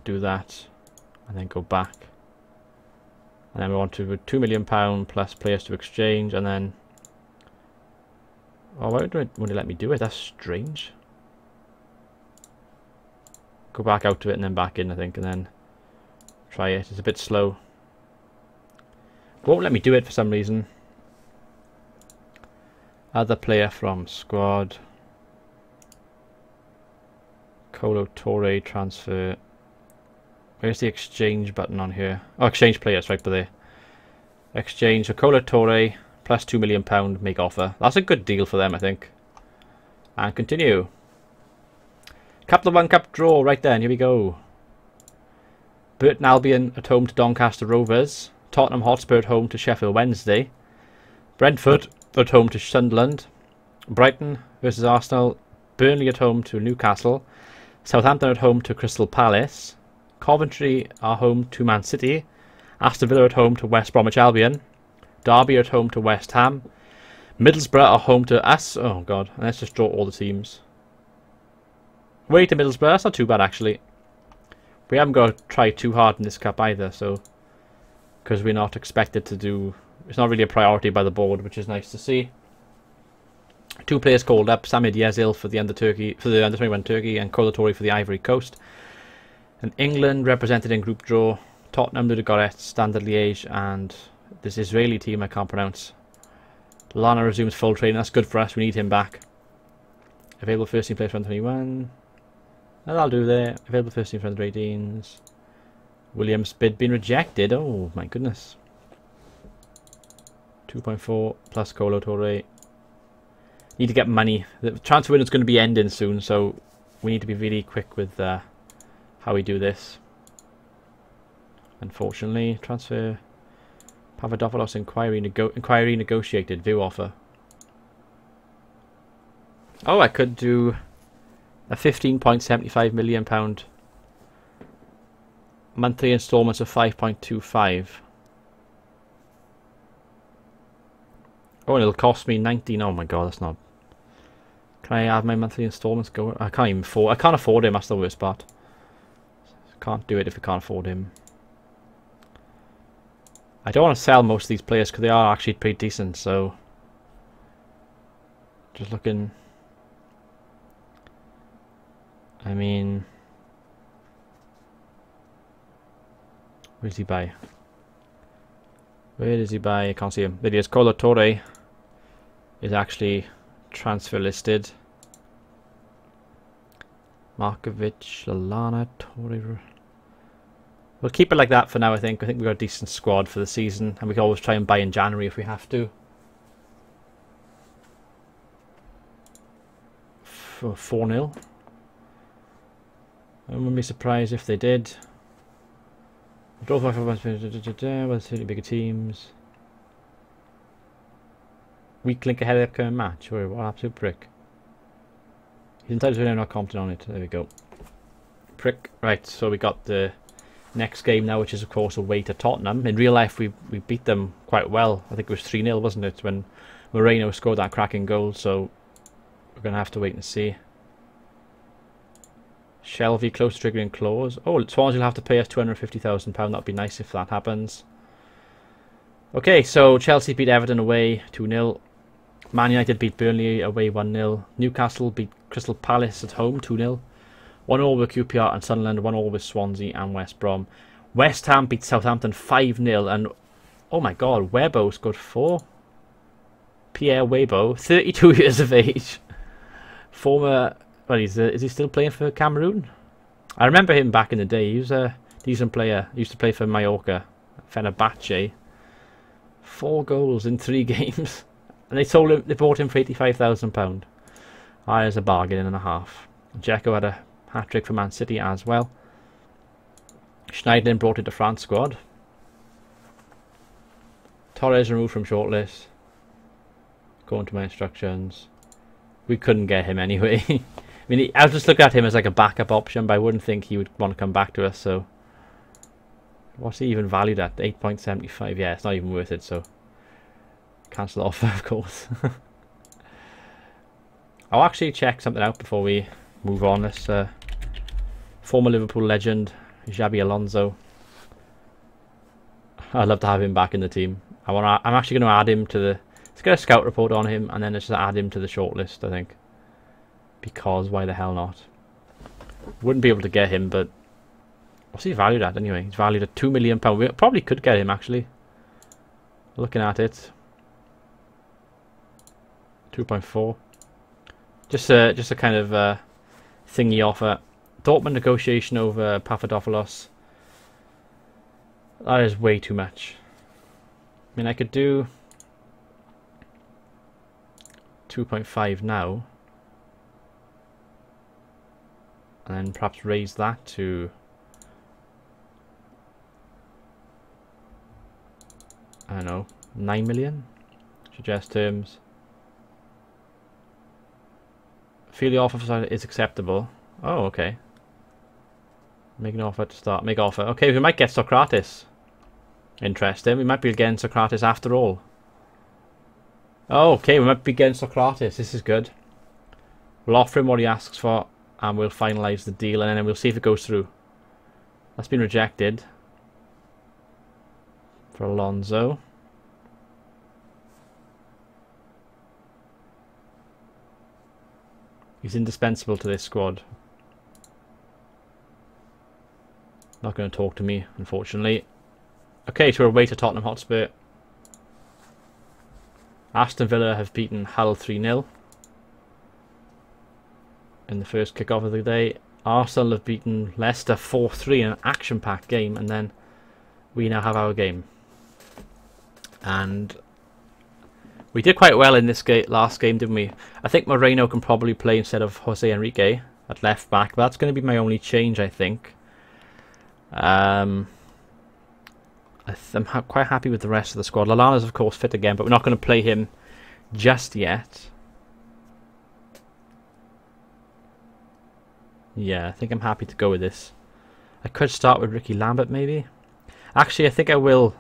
Do that. And then go back. And then we want to £2 million plus players to exchange. And then... Oh, why won't it let me do it? That's strange. Go back out to it and then back in, I think. And then try it. It's a bit slow. Won't let me do it for some reason. Other player from squad. Colo Torre transfer. Where's the exchange button on here? Oh, exchange players right there. Exchange. So Colo Torre plus £2 million make offer. That's a good deal for them, I think. And continue. Cup of 1 Cup draw right then. Here we go. Burton Albion at home to Doncaster Rovers. Tottenham Hotspur at home to Sheffield Wednesday. Brentford at home to Sunderland. Brighton versus Arsenal. Burnley at home to Newcastle. Southampton at home to Crystal Palace. Coventry are home to Man City. Aston Villa at home to West Bromwich Albion. Derby at home to West Ham. Middlesbrough are home to us. Oh god, let's just draw all the teams. Way to Middlesbrough, that's not too bad actually. We haven't got to try too hard in this cup either, so... Because we're not expected to do... It's not really a priority by the board, which is nice to see. 2 players called up: Samir Yazil for the under-21 Turkey and Colo Torre for the Ivory Coast. And England represented in group draw: Tottenham, Ludogorets, Standard Liège, and this Israeli team I can't pronounce. Lana resumes full training. That's good for us. We need him back. Available first team players for under-21. That'll do there. Available first team for under-18s. Williams' bid been rejected. Oh my goodness. 2.4 plus Colo Torre. Need to get money. The transfer window is going to be ending soon, so we need to be really quick with how we do this. Unfortunately, transfer Papadopoulos inquiry negotiated. View offer. Oh, I could do a £15.75 million monthly installments of 5.25. Oh, and it'll cost me 19. Oh my god, that's not. Can I have my monthly installments go? I can't even afford. I can't afford him. That's the worst part. Can't do it if I can't afford him. I don't want to sell most of these players because they are actually pretty decent. So, just looking. I mean, where does he buy? Where does he buy? I can't see him. There he is. Colo Torre is actually transfer listed. Markovic, Lallana, Torre. We'll keep it like that for now, I think. I think we've got a decent squad for the season, and we can always try and buy in January if we have to. For 4-0. I wouldn't be surprised if they did. Draw 5 with 30 bigger teams. Weak link ahead of the upcoming match. Or what absolute prick. He's entitled to know, not confident on it. There we go. Prick. Right, so we got the next game now, which is of course away to Tottenham. In real life we beat them quite well. I think it was 3-0, wasn't it, when Moreno scored that cracking goal, so we're going to have to wait and see. Shelvey close to triggering clause. Oh, Swansea will have to pay us £250,000. That'd be nice if that happens. Okay, so Chelsea beat Everton away 2-0. Man United beat Burnley away 1-0. Newcastle beat Crystal Palace at home 2-0. 1-1 with QPR and Sunderland. 1-1 with Swansea and West Brom. West Ham beat Southampton 5-0. And oh my god, Webo scored 4. Pierre Webo, 32 years of age. Former... Well, is he still playing for Cameroon? I remember him back in the day. He was a decent player. He used to play for Mallorca. Fenerbahce. 4 goals in 3 games. And they bought him for £85,000. There's a bargain and a half. Dzeko had a hat-trick for Man City as well. Schneiderlin brought it to France squad. Torres removed from shortlist. Going to my instructions. We couldn't get him anyway. I mean, I just look at him as like a backup option, but I wouldn't think he would want to come back to us, so... What's he even valued at? 8.75. Yeah, it's not even worth it, so... Cancel the offer, of course. I'll actually check something out before we move on. This former Liverpool legend, Xabi Alonso. I'd love to have him back in the team. I'm actually going to add him to the... Let's get a scout report on him, and then let's just add him to the shortlist, I think. Because why the hell not? Wouldn't be able to get him, but... What's he valued at anyway? He's valued at £2 million. We probably could get him, actually. Looking at it. 2.4. Just a kind of thingy offer. Dortmund negotiation over Papadopoulos. That is way too much. I mean, I could do 2.5 now. And then perhaps raise that to... I don't know, 9 million? Suggest terms. Feel the offer is acceptable. Oh, okay. Make an offer to start. Make offer. Okay, we might get Socrates. Interesting. We might be getting Socrates after all. Oh, okay, we might be getting Socrates. This is good. We'll offer him what he asks for, and we'll finalise the deal, and then we'll see if it goes through. That's been rejected. For Alonso. He's indispensable to this squad. Not going to talk to me, unfortunately. Okay, so we're away to Tottenham Hotspur. Aston Villa have beaten Hull 3-0 in the first kick-off of the day. Arsenal have beaten Leicester 4-3 in an action-packed game, and then we now have our game. And we did quite well in this last game, didn't we? I think Moreno can probably play instead of Jose Enrique at left back. But that's going to be my only change, I think. I'm quite happy with the rest of the squad. Lallana's, of course, fit again, but we're not going to play him just yet. Yeah, I think I'm happy to go with this. I could start with Ricky Lambert, maybe. Actually, I think I will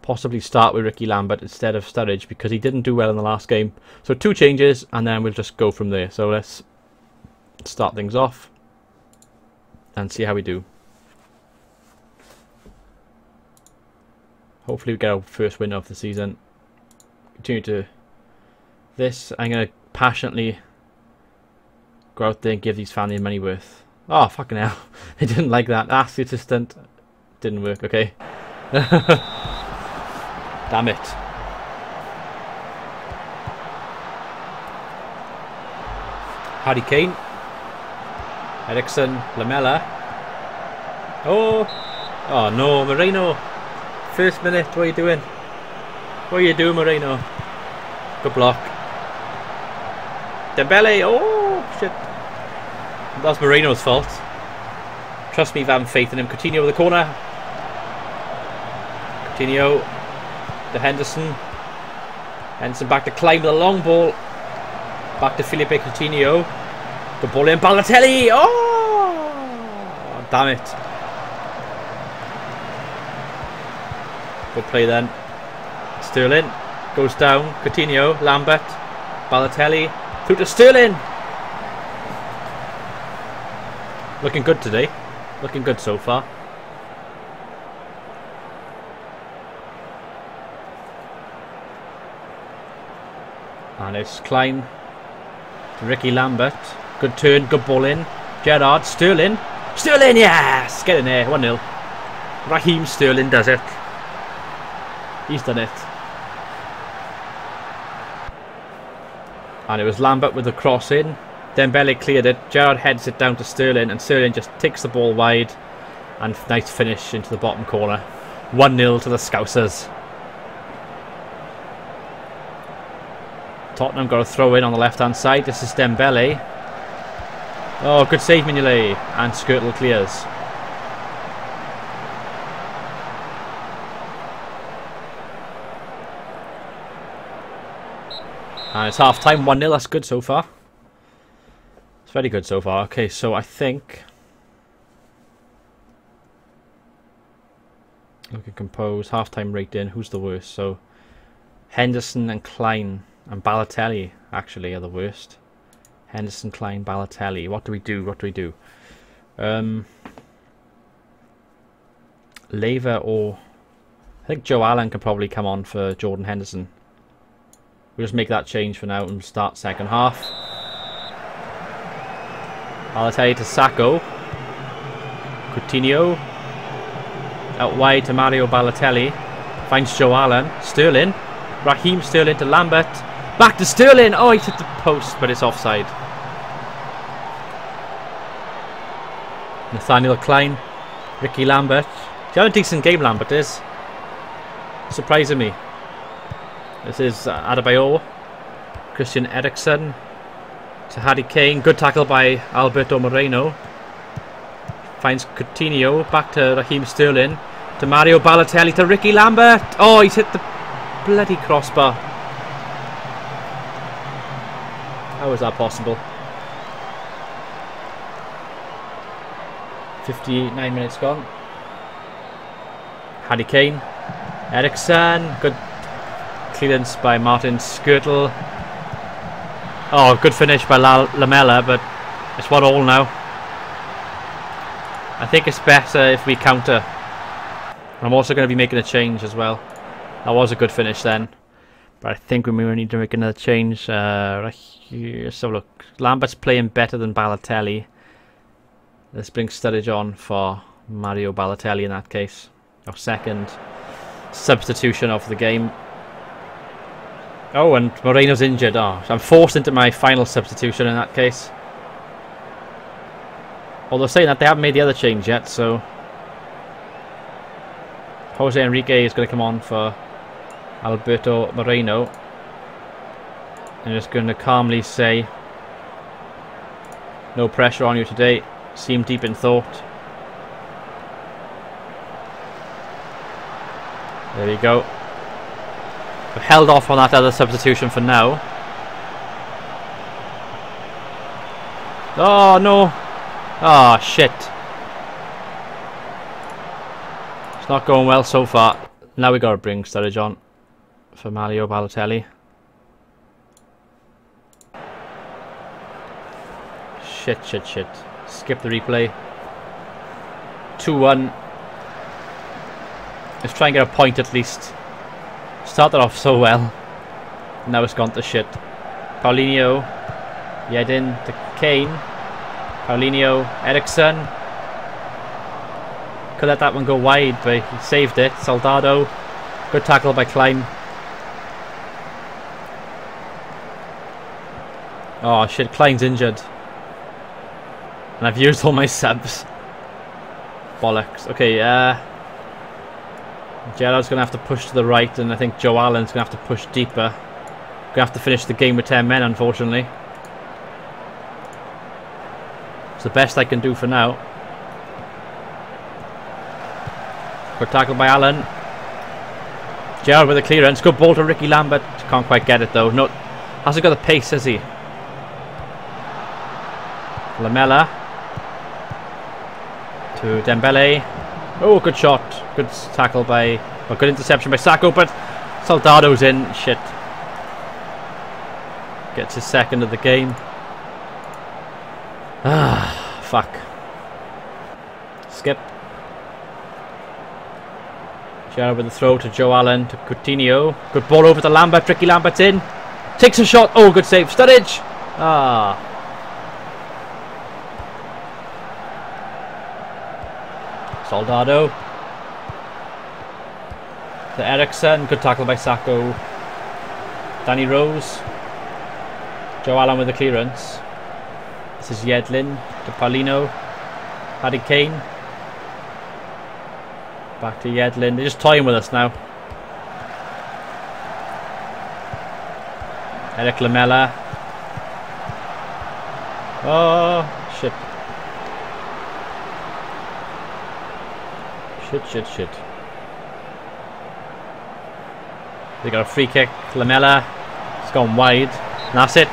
possibly start with Ricky Lambert instead of Sturridge, because he didn't do well in the last game. So 2 changes, and then we'll just go from there. So let's start things off and see how we do. Hopefully we get our first win of the season. Continue to this. I'm going to passionately go out there and give these fans their money worth. Oh, fucking hell. They didn't like that. Ask the assistant. Didn't work, okay. Damn it. Harry Kane. Ericsson. Lamella. Oh. Oh no, Moreno. First minute, what are you doing? What are you doing, Moreno? Good block. Dembele. Oh, shit. That's Moreno's fault. Trust me if I have faith in him. Coutinho with the corner. Coutinho. To Henderson. Henderson back to climb the long ball. Back to Felipe Coutinho. The ball in. Balotelli. Oh! Damn it. Good play then. Sterling. Goes down. Coutinho, Lambert, Balotelli, through to Sterling. Looking good today. Looking good so far. And it's Klein to Ricky Lambert. Good turn, good ball in. Gerrard, Sterling. Sterling, yes! Get in there, 1-0. Raheem Sterling does it. He's done it. And it was Lambert with the cross in. Dembele cleared it. Gerrard heads it down to Sterling, and Sterling just takes the ball wide. And nice finish into the bottom corner. 1-0 to the Scousers. Tottenham got a throw in on the left hand side. This is Dembele. Oh, good save, Mignolet. And Skirtle clears. And it's half time, 1-0. That's good so far. It's very good so far. Okay, so I think we can compose half time rating. Who's the worst? So Henderson and Klein and Balotelli actually are the worst. Henderson, Klein, Balotelli. What do we do? What do we do? Lever or I think Joe Allen can probably come on for Jordan Henderson. We'll just make that change for now and start second half. Balotelli to Sacco. Coutinho. Out wide to Mario Balotelli. Finds Joe Allen. Sterling. Raheem Sterling to Lambert. Back to Sterling. Oh, he hit the post, but it's offside. Nathaniel Klein. Ricky Lambert. He's had a decent game, Lambert is. Surprising me. This is Adebayor. Christian Eriksen. To Harry Kane. Good tackle by Alberto Moreno. Finds Coutinho. Back to Raheem Sterling. To Mario Balotelli. To Ricky Lambert. Oh, he's hit the bloody crossbar. How is that possible? 59 minutes gone. Harry Kane. Eriksen. Good clearance by Martin Skirtle. Oh, good finish by Lamela, but it's 1-1 now. I think it's better if we counter. I'm also going to be making a change as well. That was a good finish then. But I think we may need to make another change. Right here. So look, Lambert's playing better than Balotelli. Let's bring Sturridge on for Mario Balotelli in that case. Our second substitution of the game. Oh, and Moreno's injured. Oh, so I'm forced into my final substitution in that case. Although saying that, they haven't made the other change yet, so Jose Enrique is going to come on for Alberto Moreno. I'm just going to calmly say, no pressure on you today. Seem deep in thought. There we go. I've held off on that other substitution for now. Oh no! Oh shit! It's not going well so far. Now we gotta bring Sturridge on for Mario Balotelli. Shit, shit, shit. Skip the replay. 2-1. Let's try and get a point at least. Started off so well. Now it's gone to shit. Paulinho. Yedin to Kane. Paulinho. Eriksen. Could let that one go wide, but he saved it. Soldado. Good tackle by Klein. Oh shit, Klein's injured. And I've used all my subs. Bollocks. Okay, Gerrard's going to have to push to the right, and I think Joe Allen's going to have to push deeper. Going to have to finish the game with 10 men, unfortunately. It's the best I can do for now. Good tackle by Allen. Gerrard with a clearance. Good ball to Ricky Lambert. Can't quite get it though. No, hasn't got the pace, has he? Lamela. To Dembele. Oh, good shot. Good tackle by... Well, good interception by Sacco, but Soldado's in. Shit. Gets his second of the game. Ah, fuck. Skip. Gerrard with the throw to Joe Allen to Coutinho. Good ball over to Lambert. Ricky Lambert's in. Takes a shot. Oh, good save. Sturridge. Ah. Soldado. To Ericsson. Good tackle by Sacco. Danny Rose. Joe Allen with the clearance. This is Yedlin to Paulino. Harry Kane. Back to Yedlin. They're just toying with us now. Eric Lamela. Oh, shit. Shit. They got a free kick. Lamela. It's gone wide. And that's it.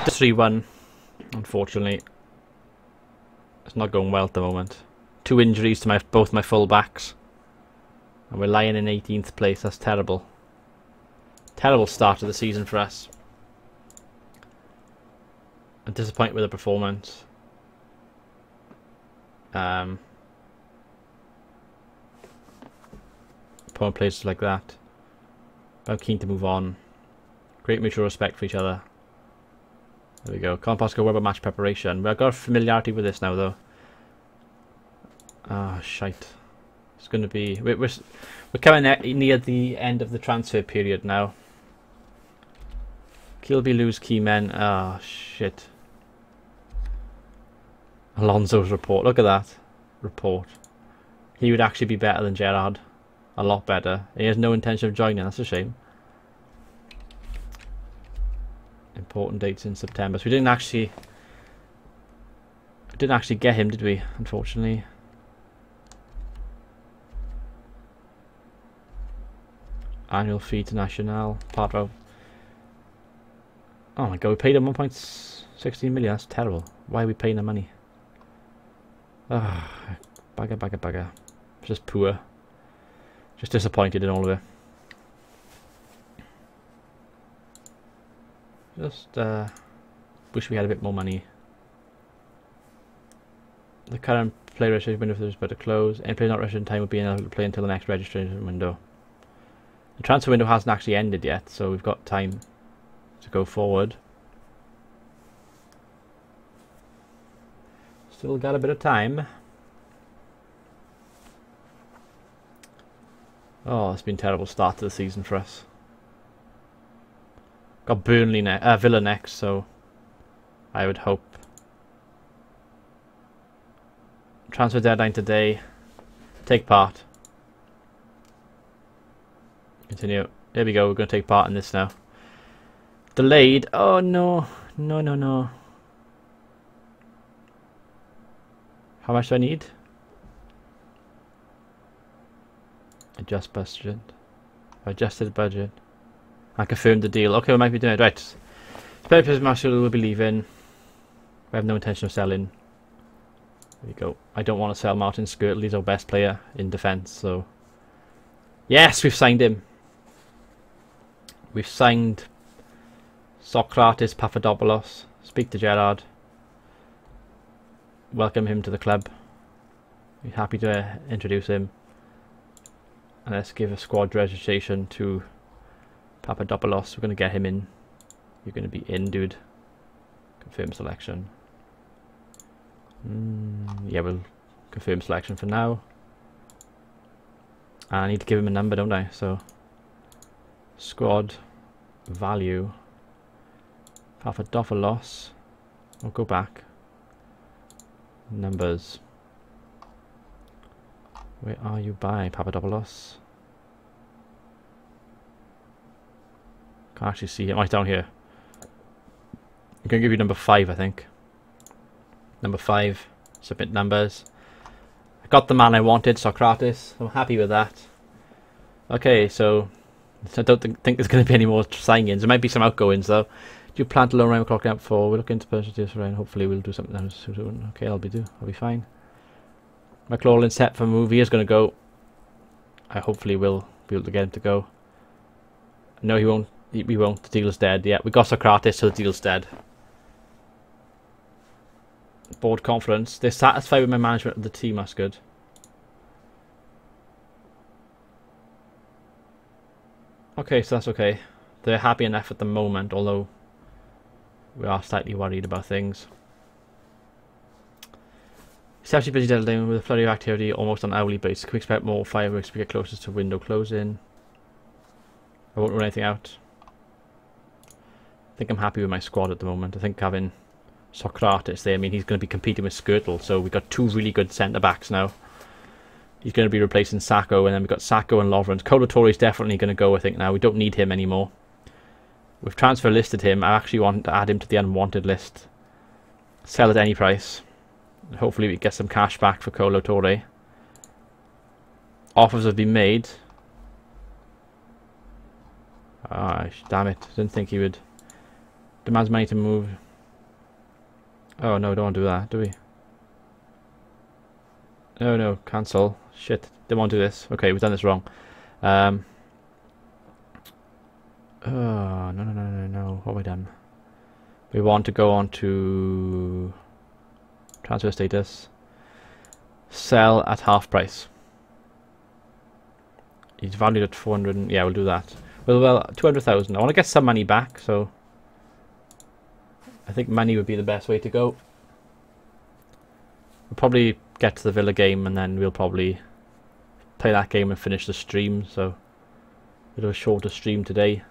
3-1. Unfortunately. It's not going well at the moment. 2 injuries to both my full backs. And we're lying in 18th place. That's terrible. Terrible start to the season for us. I'm disappointed with the performance. Opponent plays like that. But I'm keen to move on. Great mutual respect for each other. There we go. Can't pass go well about match preparation. We've got familiarity with this now though. Ah, shite. It's going to be... We're coming near the end of the transfer period now. Kilby lose key men. Ah, shit. Alonso's report. Look at that. Report. He would actually be better than Gerrard. A lot better. He has no intention of joining. That's a shame. Important dates in September. So we didn't actually get him, did we? Unfortunately. Annual fee to National. Part of. Oh my god, we paid him 1.16 million. That's terrible. Why are we paying the money? Ah, bagger. Just poor. Just disappointed in all of it. Just wish we had a bit more money. The current play registration window is about to close. Any player not registered in time will be able to play until the next registration window. The transfer window hasn't actually ended yet, so we've got time to go forward. Still got a bit of time. Oh, it's been a terrible start to the season for us. Got Villa next, so I would hope. Transfer deadline today. Take part. Continue. There we go. We're going to take part in this now. Delayed. Oh no. No. How much do I need? Adjust budget. Adjusted budget. I confirmed the deal. Okay, we might be doing it. Right. Players Marshall will be leaving. We have no intention of selling. There we go. I don't want to sell Martin Skirtle. He's our best player in defence. So, yes, we've signed him. We've signed Socrates Papadopoulos. Speak to Gerrard. Welcome him to the club. We're happy to introduce him. And let's give a squad registration to Papadopoulos. We're going to get him in. You're going to be in, dude. Confirm selection. Yeah, we'll confirm selection for now. And I need to give him a number, don't I? So, squad value. Papadopoulos. I'll go back. Numbers. Where are you by, Papadopoulos? Can't actually see him. Oh, he's down here. I'm going to give you number 5, I think. Number 5. Submit numbers. I got the man I wanted, Socrates. I'm happy with that. Okay, so I don't think there's going to be any more sign-ins. There might be some outgoings, though. Do you plan to loan around clock out for? We're looking to purchase this around. Hopefully we'll do something else. Okay, I'll be fine. McLaughlin set for movie is going to go. I hopefully will be able to get him to go. No, he won't. We won't. The deal's dead. Yeah, we got Socrates, so the deal's dead. Board conference. They're satisfied with my management of the team. That's good. Okay, so that's okay. They're happy enough at the moment, although we are slightly worried about things. It's actually busy deadline with a flurry of activity almost on an hourly basis. Can we expect more fireworks to get closer to window closing? I won't rule anything out. I think I'm happy with my squad at the moment. I think having Socrates there, I mean, he's going to be competing with Skirtle, so we've got two really good centre-backs now. He's going to be replacing Sacco, and then we've got Sacco and Lovren. Colo is definitely going to go, I think, now. We don't need him anymore. We've transfer listed him. I actually want to add him to the unwanted list. Sell at any price. Hopefully we get some cash back for Colo Torre. Offers have been made. Ah, damn it. Didn't think he would. Demands money to move. Oh no, don't want to do that, do we? No, cancel. Shit, didn't want to do this. Okay, we've done this wrong. Oh, no. What have I done? We want to go on to transfer status. Sell at half price. He's valued at 400. Yeah, we'll do that. Well, 200,000. I want to get some money back, so I think money would be the best way to go. We'll probably get to the Villa game and then we'll probably play that game and finish the stream. So a bit of a shorter stream today,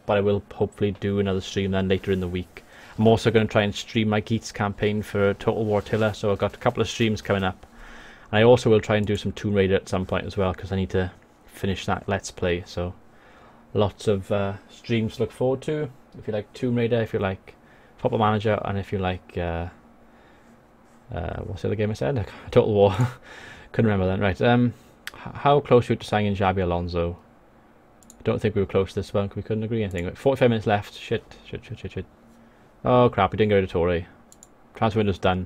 but I will hopefully do another stream then later in the week. I'm also going to try and stream my Geats campaign for Total War Tiller, so I've got a couple of streams coming up. And I also will try and do some Tomb Raider at some point as well, because I need to finish that Let's Play. So lots of streams to look forward to. If you like Tomb Raider, if you like Football Manager, and if you like what's the other game I said? Total War. Couldn't remember then. Right. How close are you to signing Xabi Alonso? I don't think we were close to this one. We couldn't agree anything. 45 minutes left. Shit. Oh crap, we didn't go to Torre. Transfer window's done.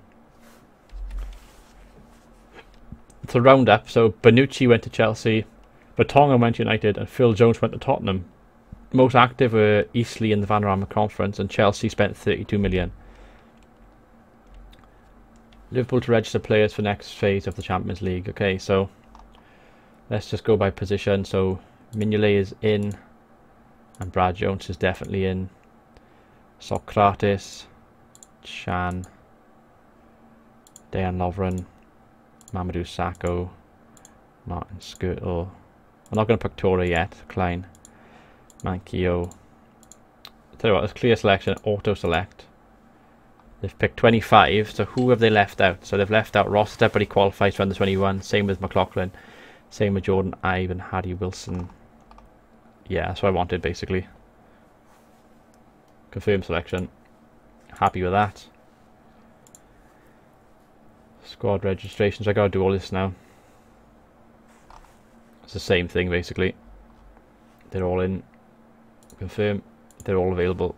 It's a roundup. So Bonucci went to Chelsea, Vertonghen went to United, and Phil Jones went to Tottenham. Most active were Eastleigh in the Vanarama Conference, and Chelsea spent 32 million. Liverpool to register players for next phase of the Champions League. Okay, so let's just go by position. So Mignolet is in, and Brad Jones is definitely in. Socrates, Chan, Dejan Lovren, Mamadou Sakho, Martin Skirtle. I'm not going to pick Torre yet. Klein, Manquillo. Tell you what, it's clear selection, auto select. They've picked 25, so who have they left out? So they've left out Rossiter, but he qualifies for under 21. Same with McLaughlin. Same with Jordan Ibe and Harry Wilson. Yeah, that's what I wanted, basically. Confirm selection. Happy with that. Squad registrations. I gotta do all this now. It's the same thing, basically. They're all in. Confirm. They're all available.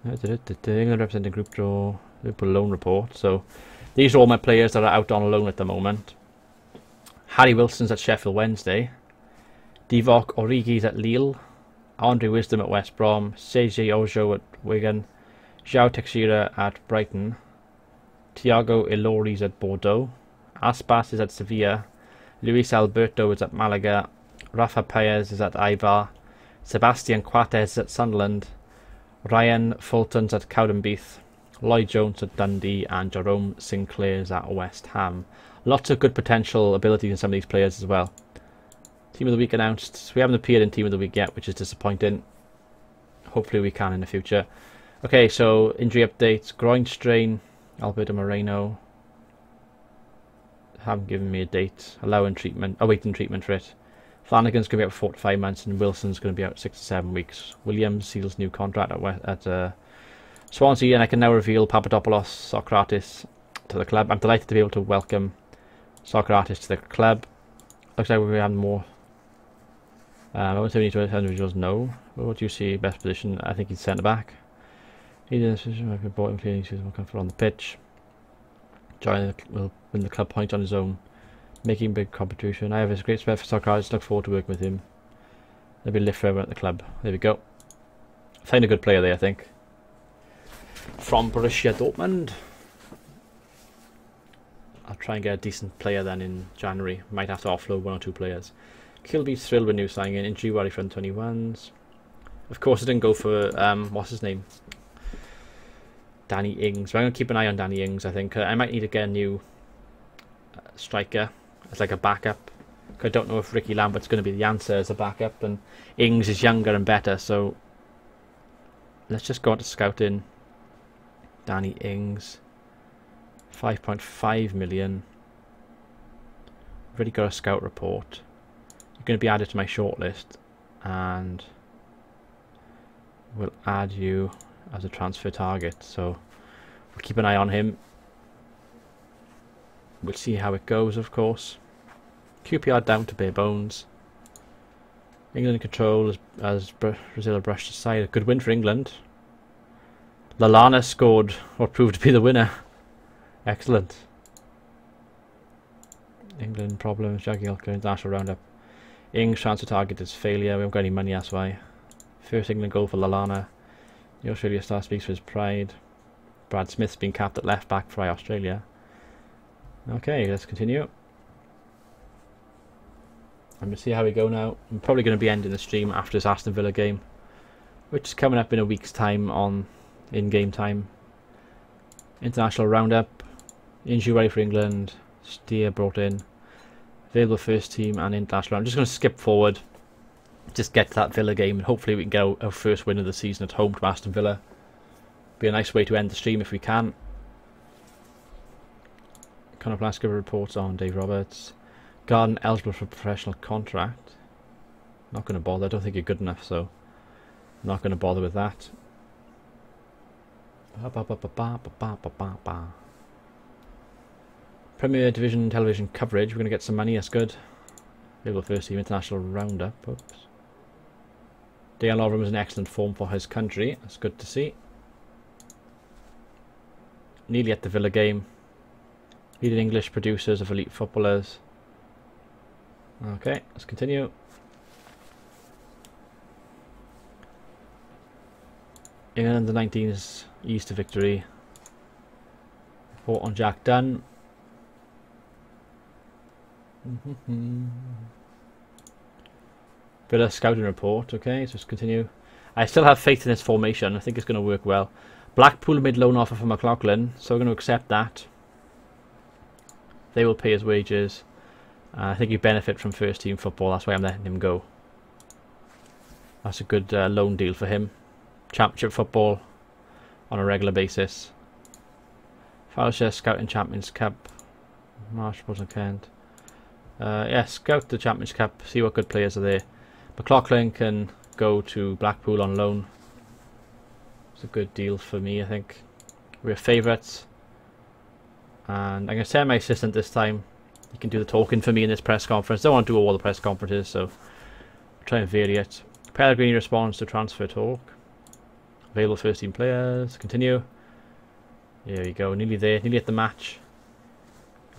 England representing group draw. Liverpool loan report. So these are all my players that are out on loan at the moment. Harry Wilson's at Sheffield Wednesday. Divock Origi's at Lille. Andre Wisdom at West Brom. Seiji Ojo at Wigan. João Teixeira at Brighton. Thiago Ilori's at Bordeaux. Aspas is at Sevilla. Luis Alberto is at Malaga. Rafa Paez is at Eibar. Sebastian Coates is at Sunderland. Ryan Fulton's at Cowdenbeath. Lloyd Jones at Dundee. And Jerome Sinclair's at West Ham. Lots of good potential abilities in some of these players as well. Team of the Week announced. We haven't appeared in Team of the Week yet, which is disappointing. Hopefully we can in the future. Okay, so injury updates. Groin strain. Alberto Moreno. Haven't given me a date. Allowing treatment. Awaiting treatment for it. Flanagan's going to be out for 4 to 5 months, and Wilson's going to be out 6 to 7 weeks. Williams seals new contract at Swansea, and I can now reveal Papadopoulos Socrates to the club. I'm delighted to be able to welcome Socrates to the club. Looks like we have more. I would say we need to individuals. No. What do you see? Best position? I think he's centre back. He's in a position where he bought him clearly. He's on the pitch. Johnny will win the club point on his own. Making big contribution. I have a great respect for Socrates. Look forward to working with him. They'll be live forever at the club. There we go. Find a good player there, I think. From Borussia Dortmund. I'll try and get a decent player then in January. Might have to offload 1 or 2 players. Kilby's thrilled with new signing. Injury worry from 21s. Of course, I didn't go for what's his name, Danny Ings. But I'm gonna keep an eye on Danny Ings. I think I might need to get a new striker as like a backup. I don't know if Ricky Lambert's going to be the answer as a backup, and Ings is younger and better. So let's just go on to scouting. Danny Ings, 5.5 million. I've already got a scout report. You're going to be added to my shortlist, and we'll add you as a transfer target. So we'll keep an eye on him. We'll see how it goes, of course. QPR down to bare bones. England in control as Brazil brushed aside. A good win for England. Lallana scored what proved to be the winner. Excellent. England problems. Jackie Ilker international roundup. Ings transfer target is failure. We haven't got any money, that's why. First England goal for Lallana. The Australia star speaks for his pride. Brad Smith's been capped at left back for Australia. Okay, let's continue. I'm going to see how we go now. I'm probably going to be ending the stream after this Aston Villa game, which is coming up in a week's time on in-game time. International roundup. Injury worry for England. Steer brought in. Available first team and international. I'm just going to skip forward. Just get to that Villa game, and hopefully we can get our first win of the season at home to Aston Villa. Be a nice way to end the stream if we can. Conor Plasker reports on Dave Roberts. Garden eligible for a professional contract. Not going to bother. I don't think you're good enough, so I'm not going to bother with that. Premier Division television coverage. We're going to get some money. That's good. Available first team international roundup. Oops. Dejan Lovren was in excellent form for his country. That's good to see. Nearly at the Villa game. Leading English producers of elite footballers. Okay, let's continue. England under 19s eased to victory. Report on Jack Dunn. Villa scouting report. Okay, so let's continue. I still have faith in this formation. I think it's going to work well. Blackpool made loan offer for McLaughlin, so we're going to accept that. They will pay his wages. I think you benefit from first team football. That's why I'm letting him go. That's a good loan deal for him. Championship football on a regular basis. Fellowship Scouting Champions Cup. Marsh, and Kent. Yeah, scout the Champions Cup. See what good players are there. McLaughlin can go to Blackpool on loan. It's a good deal for me, I think. We're favourites. And I'm going to send my assistant this time. He can do the talking for me in this press conference. Don't want to do all the press conferences, so I'll try and vary it. Pellegrini responds to transfer talk. Available first team players. Continue. There you go. Nearly there. Nearly at the match.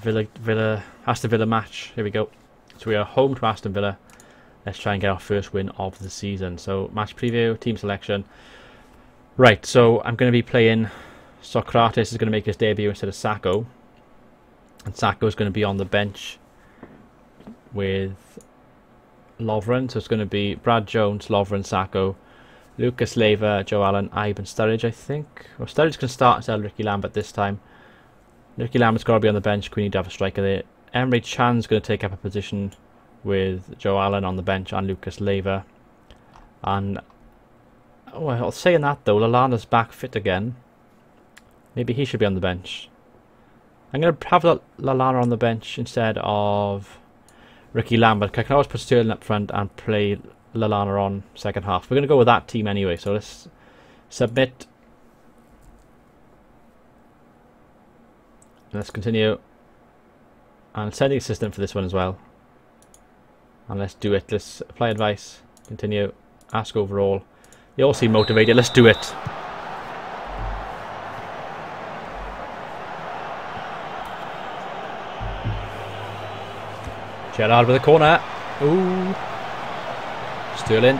Aston Villa match. Here we go. So we are home to Aston Villa. Let's try and get our first win of the season. So match preview, team selection. Right, so I'm going to be playing Socrates is going to make his debut instead of Sacco. And Sacco is going to be on the bench with Lovren. So it's going to be Brad Jones, Lovren, Sacco, Lucas Leiva, Joe Allen, Ivan Sturridge, I think. Well, Sturridge can start instead of Ricky Lambert this time. Ricky Lambert's got to be on the bench. We need to have a striker there. Emre Can's going to take up a position with Joe Allen on the bench and Lucas Leiva. And well, saying that though, Lallana's back fit again. Maybe he should be on the bench. I'm going to have Lallana on the bench instead of Ricky Lambert. I can always put Sterling up front and play Lallana on second half. We're going to go with that team anyway, so let's submit. Let's continue. And send the assistant for this one as well. And let's do it. Let's apply advice. Continue. Ask overall. You all seem motivated. Let's do it. Gerrard with a corner. Ooh. Sterling.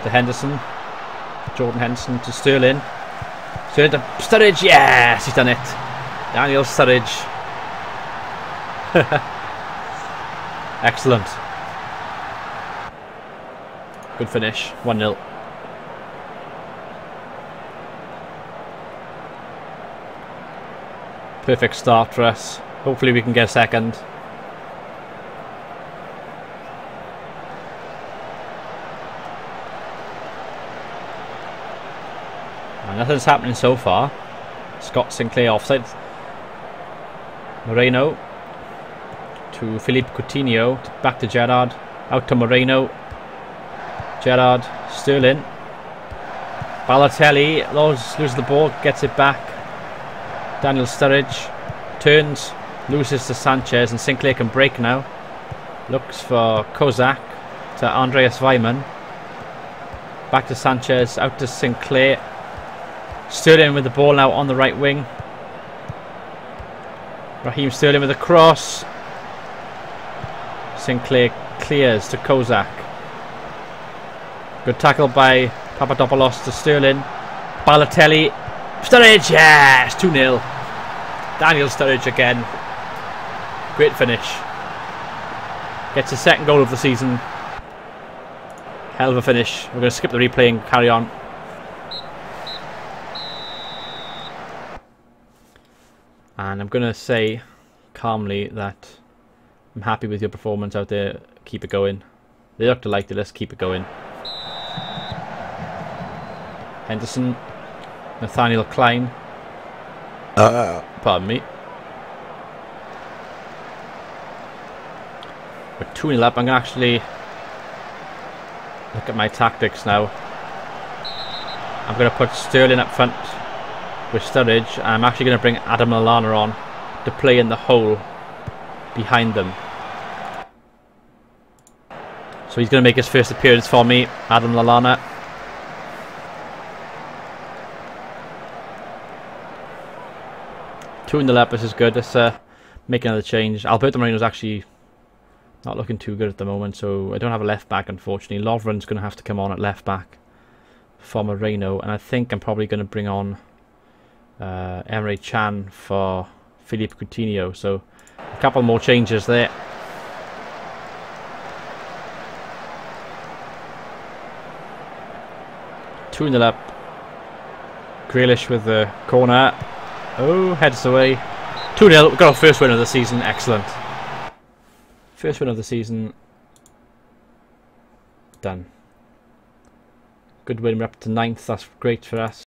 To Henderson. Jordan Henderson to Sterling. Sterling to Sturridge. Yes, he's done it. Daniel Sturridge. Excellent. Good finish. 1-0. Perfect start for us. Hopefully we can get a second. And nothing's happening so far. Scott Sinclair offside. Moreno to Philippe Coutinho. Back to Gerrard. Out to Moreno. Gerrard. Sterling. Balotelli loses the ball. Gets it back. Daniel Sturridge turns, loses to Sanchez, and Sinclair can break now. Looks for Kozak to Andreas Weimann. Back to Sanchez, out to Sinclair. Sterling with the ball now on the right wing. Raheem Sterling with a cross. Sinclair clears to Kozak. Good tackle by Papadopoulos to Sterling. Balotelli. Sturridge, yes! 2-0. Daniel Sturridge again. Great finish. Gets his second goal of the season. Hell of a finish. We're going to skip the replay and carry on. And I'm going to say calmly that I'm happy with your performance out there. Keep it going. They look to like it. Let's keep it going. Henderson. Nathaniel Klein. Pardon me. We're 2-0 up. I'm going to actually look at my tactics now. I'm going to put Sterling up front with Sturridge. And I'm actually going to bring Adam Lallana on to play in the hole behind them. So he's going to make his first appearance for me, Adam Lallana. Two in the lap, this is good. Let's make another change. Alberto Moreno's actually not looking too good at the moment, so I don't have a left back, unfortunately. Lovren's going to have to come on at left back for Moreno, and I think I'm probably going to bring on Emre Can for Philippe Coutinho. So a couple more changes there. Two in the lap. Grealish with the corner. Oh, heads away. 2-0. We've got our first win of the season. Excellent. First win of the season. Done. Good win. We're up to 9th. That's great for us.